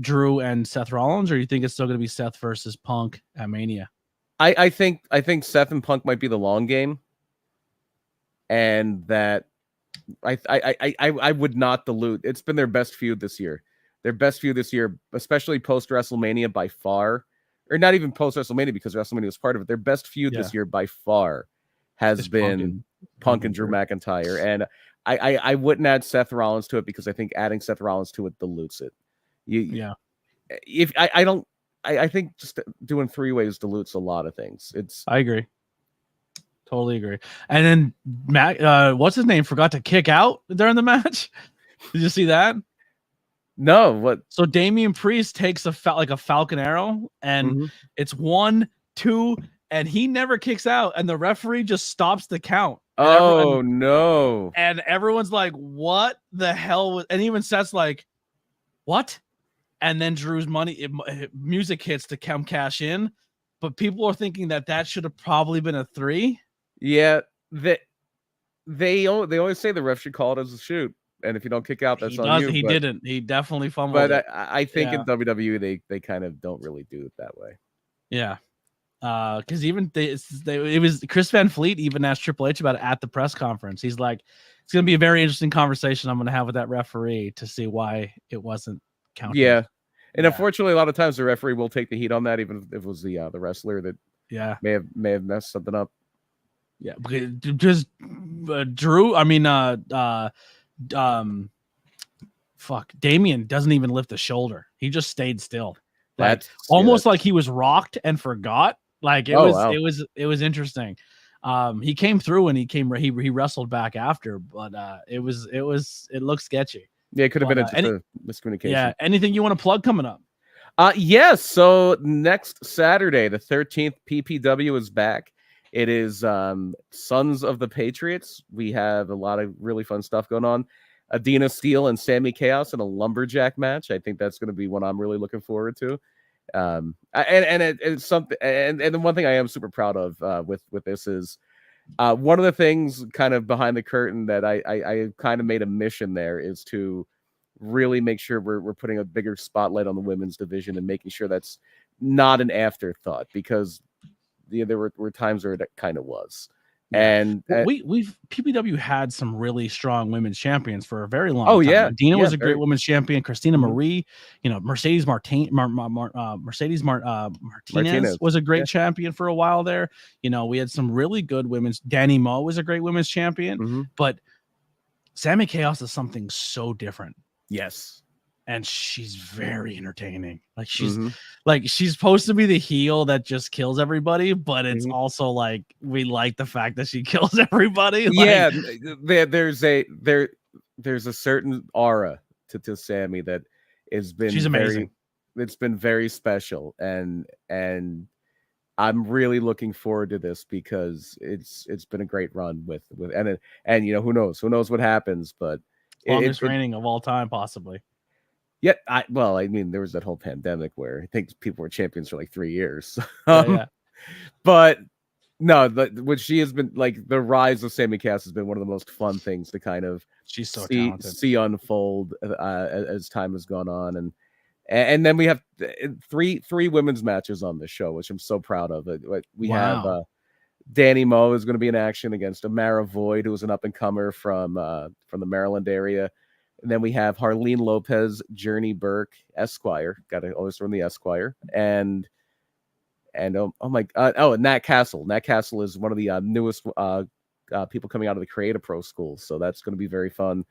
S1: Drew, and Seth Rollins, or do you think it's still going to be Seth versus Punk at Mania?
S2: I think Seth and Punk might be the long game, and that I would not dilute. It's been their best feud this year. Their best feud this year, especially post WrestleMania by far, or not even post WrestleMania because WrestleMania was part of it. Their best feud this year by far has been Punk and Drew McIntyre, and I wouldn't add Seth Rollins to it because I think adding Seth Rollins to it dilutes it. If I think just doing 3 ways dilutes a lot of things.
S1: I agree. Totally agree. And then Matt, what's his name? Forgot to kick out during the match. Did you see that?
S2: No. What?
S1: So Damian Priest takes a Falcon Arrow, and it's 1, 2, and he never kicks out, and the referee just stops the count.
S2: And no!
S1: And everyone's like, "What the hell?" And even Seth's like, "What?" And then Drew's music hits to come cash in, but people are thinking that should have probably been a 3.
S2: Yeah, they always say the ref should call it as a shoot, and if you don't kick out, that's on you.
S1: He didn't. He definitely fumbled.
S2: But I think in WWE they kind of don't really do it that way.
S1: Yeah, because even it was Chris Van Fleet even asked Triple H about it at the press conference. He's like, "It's going to be a very interesting conversation I'm going to have with that referee to see why it wasn't counted."
S2: Yeah, and unfortunately, a lot of times the referee will take the heat on that, even if it was the wrestler that may have messed something up.
S1: Yeah, just Drew. I mean, Damian doesn't even lift a shoulder. He just stayed still. That's almost like he was rocked and forgot. Like it was interesting. He came through and he wrestled back after, but it looked sketchy.
S2: Yeah, it could have been a miscommunication.
S1: Yeah. Anything you want to plug coming up?
S2: Yes. So next Saturday, the 13th, PPW is back. It is Sons of the Patriots. We have a lot of really fun stuff going on. Adina Steele and Sammy Chaos in a lumberjack match. I think that's going to be one I'm really looking forward to. It's something. And the one thing I am super proud of with this is one of the things kind of behind the curtain that I kind of made a mission there is to really make sure we're putting a bigger spotlight on the women's division and making sure that's not an afterthought, because there were times where it kind of was. And
S1: we've PPW had some really strong women's champions for a very long
S2: time.
S1: Yeah. Dina was a great women's champion. Christina Marie, Mercedes Martinez was a great champion for a while there. We had some really good women's. Danny Moe was a great women's champion, but Sammy Chaos is something so different.
S2: Yes.
S1: And she's very entertaining. Like she's supposed to be the heel that just kills everybody, but it's also like we like the fact that she kills everybody.
S2: Yeah, there's a certain aura to Sammy that has been
S1: she's amazing.
S2: It's been very special, and I'm really looking forward to this because it's been a great run with and who knows what happens, but
S1: longest reigning of all time possibly.
S2: Yeah, I mean, there was that whole pandemic where I think people were champions for like 3 years. But no, what she has been like, the rise of Sammy Cass has been one of the most fun things to kind of see unfold as time has gone on, and then we have three women's matches on the show, which I'm so proud of. We have Danny Moe is going to be in action against Amara Void, who was an up and comer from the Maryland area. And then we have Harleen Lopez, Journey Burke, Esquire. Got to always run the Esquire. And Nat Castle. Nat Castle is one of the newest people coming out of the Creative Pro School. So that's going to be very fun.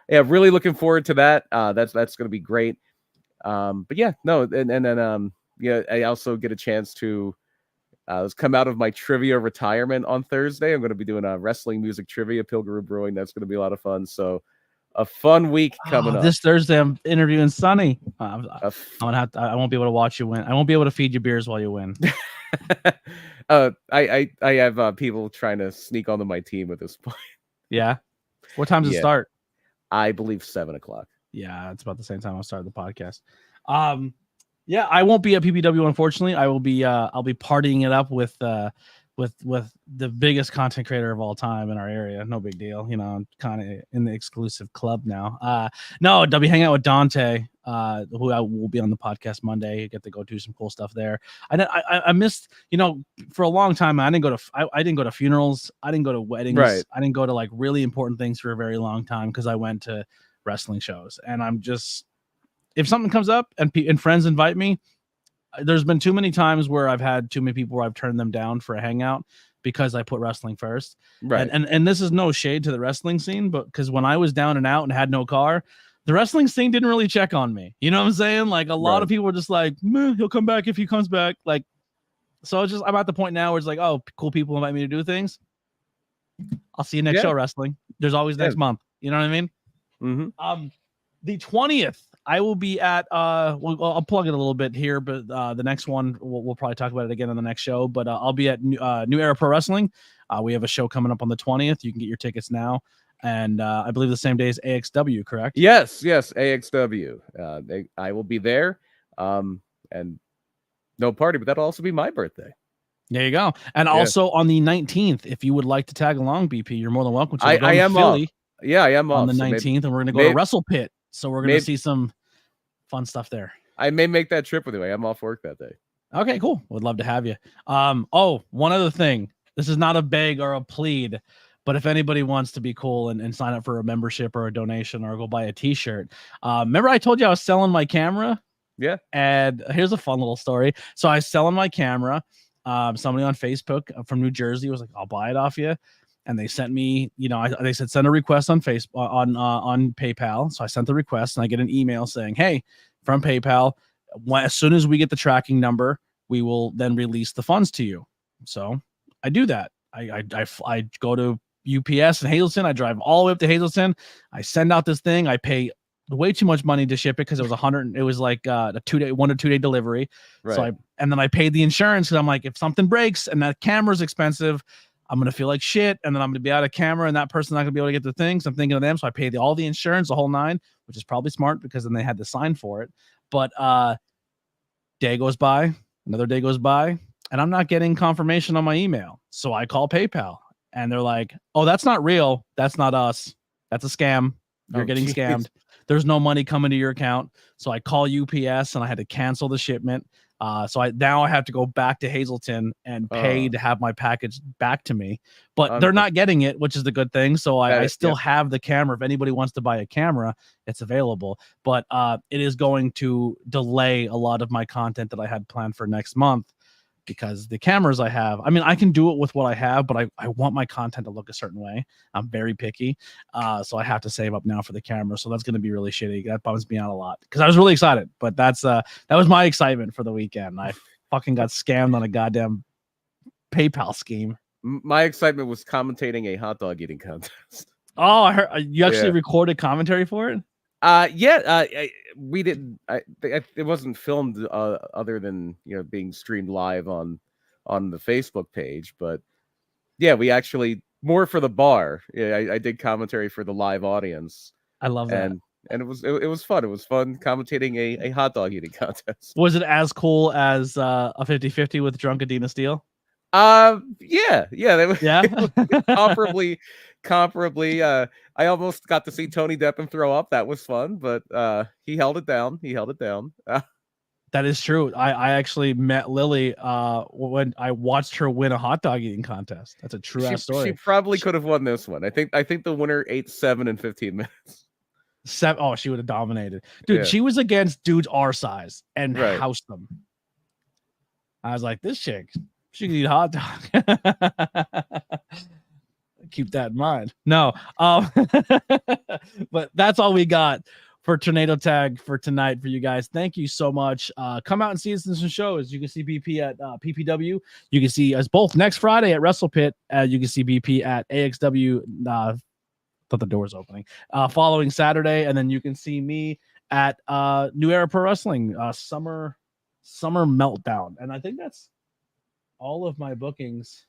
S2: Yeah, really looking forward to that. That's going to be great. But yeah, no, and then I also get a chance to come out of my trivia retirement on Thursday. I'm going to be doing a wrestling music trivia, Pilgrim Brewing. That's going to be a lot of fun. So a fun week coming up.
S1: This Thursday, I'm interviewing Sonny. I won't be able to watch you win. I won't be able to feed you beers while you win.
S2: I have people trying to sneak onto my team at this point.
S1: Yeah. What time does it start?
S2: I believe 7:00.
S1: Yeah, it's about the same time I started the podcast. Yeah, I won't be at PPW, unfortunately. I'll be partying it up with the biggest content creator of all time in our area. No big deal, I'm kind of in the exclusive club now. No, I'll be hanging out with Dante, who I will be on the podcast Monday. Get to go do some cool stuff there. I missed, for a long time. I didn't go to funerals. I didn't go to weddings.
S2: Right.
S1: I didn't go to like really important things for a very long time because I went to wrestling shows. And I'm just, if something comes up and friends invite me, there's been too many times where I've had too many people where I've turned them down for a hangout because I put wrestling first.
S2: Right.
S1: And this is no shade to the wrestling scene, but because when I was down and out and had no car, the wrestling scene didn't really check on me. You know what I'm saying? Like a lot of people were just like, he'll come back if he comes back. Like, so it's just, I'm at the point now where it's like, oh, cool people invite me to do things. I'll see you next show, wrestling. There's always next month. You know what I mean?
S2: Mm-hmm.
S1: The 20th, I will be at I'll plug it a little bit here, but the next one we'll probably talk about it again on the next show. But I'll be at New Era Pro Wrestling. We have a show coming up on the 20th. You can get your tickets now, and I believe the same day as AXW, correct?
S2: Yes, AXW. I will be there, and no party, but that'll also be my birthday.
S1: There you go. And also on the 19th, if you would like to tag along, BP, you're more than welcome to.
S2: I am Philly.
S1: Yeah, I am on the 19th, and we're gonna go to Wrestle Pit. So we're going to see some fun stuff there.
S2: I may make that trip with you. I am off work that day.
S1: Okay, cool. Would love to have you. Oh, one other thing. This is not a beg or a plead, but if anybody wants to be cool and sign up for a membership or a donation or go buy a t-shirt. Remember I told you I was selling my camera?
S2: Yeah.
S1: And here's a fun little story. So I was selling my camera. Somebody on Facebook from New Jersey was like, I'll buy it off you. And they sent me, they said, send a request on Facebook, on PayPal. So I sent the request and I get an email saying, hey, from PayPal, as soon as we get the tracking number, we will then release the funds to you. So I do that. I go to UPS in Hazleton. I drive all the way up to Hazleton. I send out this thing. I pay way too much money to ship it because it was like a 1 to 2 day delivery.
S2: Right.
S1: So then I paid the insurance because I'm like, if something breaks and that camera's expensive, I'm going to feel like shit, and then I'm going to be out of camera, and that person's not going to be able to get the things. I'm thinking of them, so I paid all the insurance, the whole 9, which is probably smart because then they had to sign for it. But day goes by, another day goes by, and I'm not getting confirmation on my email. So I call PayPal, and they're like, oh, that's not real. That's not us. That's a scam. You're getting scammed. There's no money coming to your account. So I call UPS, and I had to cancel the shipment. So I have to go back to Hazleton and pay to have my package back to me, but they're not getting it, which is the good thing. So I still have the camera. If anybody wants to buy a camera, it's available, but it is going to delay a lot of my content that I had planned for next month because the cameras I have, I mean, I can do it with what I have, but I want my content to look a certain way. I'm very picky. So I have to save up now for the camera. So that's going to be really shitty. That bums me out a lot because I was really excited, but that was my excitement for the weekend. I fucking got scammed on a goddamn PayPal scheme.
S2: My excitement was commentating a hot dog eating contest.
S1: Oh, I heard you actually recorded commentary for it?
S2: We didn't. It wasn't filmed other than being streamed live on the Facebook page. But yeah, we actually more for the bar. Yeah, I did commentary for the live audience.
S1: I love that,
S2: and it was fun. It was fun commentating a hot dog eating contest.
S1: Was it as cool as a 50-50 with Drunk Adina Steele?
S2: Yeah. Comparably. I almost got to see Tony Deppen throw up. That was fun, but he held it down.
S1: That is true. I actually met Lily when I watched her win a hot dog eating contest. That's a true ass story.
S2: She probably could have won this one. I think the winner ate 7 in 15 minutes.
S1: 7. Oh, she would have dominated. Dude, she was against dudes our size and housed them. I was like, this chick, she can eat a hot dog. Keep that in mind. No, but that's all we got for Tornado Tag for tonight for you guys. Thank you so much. Come out and see us in some shows. You can see BP at PPW. You can see us both next Friday at Wrestle Pit. You can see BP at AXW. Thought the door was opening. Following Saturday, and then you can see me at New Era Pro Wrestling Summer Meltdown. And I think that's all of my bookings.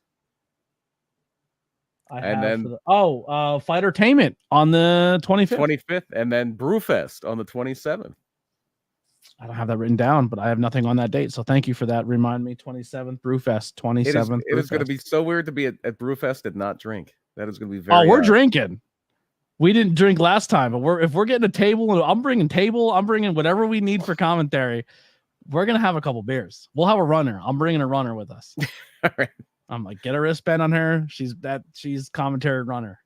S2: And then
S1: Fightertainment on the 25th.
S2: 25th, and then Brewfest on the 27th.
S1: I don't have that written down, but I have nothing on that date. So thank you for that. Remind me, 27th Brewfest, 27th.
S2: It is going to be so weird to be at Brewfest and not drink. That is going to be very.
S1: Oh, we're drinking. We didn't drink last time, but if we're getting a table, and I'm bringing whatever we need for commentary. We're gonna have a couple beers. We'll have a runner. I'm bringing a runner with us.
S2: All right.
S1: I'm like, get a wristband on her. She's commentary runner.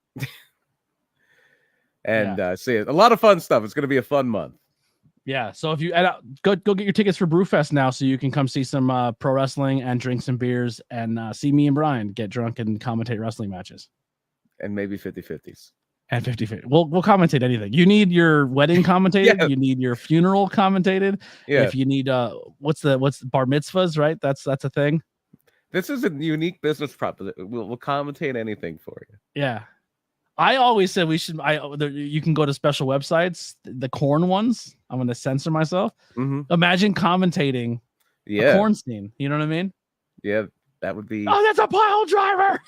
S2: And see a lot of fun stuff. It's gonna be a fun month.
S1: Yeah. So if you go get your tickets for Brewfest now, so you can come see some pro wrestling and drink some beers and see me and Brian get drunk and commentate wrestling matches.
S2: And maybe 50-50s.
S1: And 50-50. We'll commentate anything. You need your wedding commentated. Yeah. You need your funeral commentated.
S2: Yeah.
S1: If you need what's bar mitzvahs, right? That's a thing.
S2: This is a unique business proposition. We'll commentate anything for you.
S1: Yeah. I always said we should. You can go to special websites, the corn ones. I'm going to censor myself.
S2: Mm-hmm.
S1: Imagine commentating a corn scene. You know what I mean?
S2: Yeah, that would be.
S1: Oh, that's a pile driver.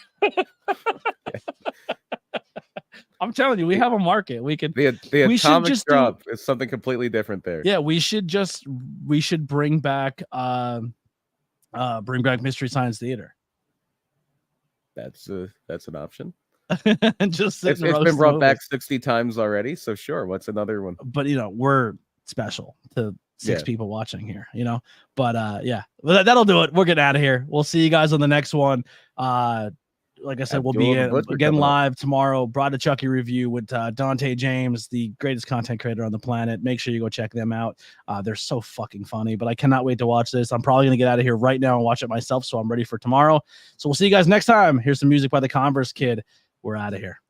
S1: I'm telling you, we have a market. We can.
S2: The atomic drop is something completely different there.
S1: Yeah, we should bring back Mystery Science Theater.
S2: That's an option.
S1: Just
S2: it's been brought back 60 times already, so sure. What's another one?
S1: But we're special to 6 people watching here, But well, that'll do it. We're getting out of here. We'll see you guys on the next one. Like I said, we'll be again live tomorrow. Bride of Chucky review with Dante James, the greatest content creator on the planet. Make sure you go check them out. They're so fucking funny, but I cannot wait to watch this. I'm probably going to get out of here right now and watch it myself, so I'm ready for tomorrow. So we'll see you guys next time. Here's some music by the Converse Kid. We're out of here.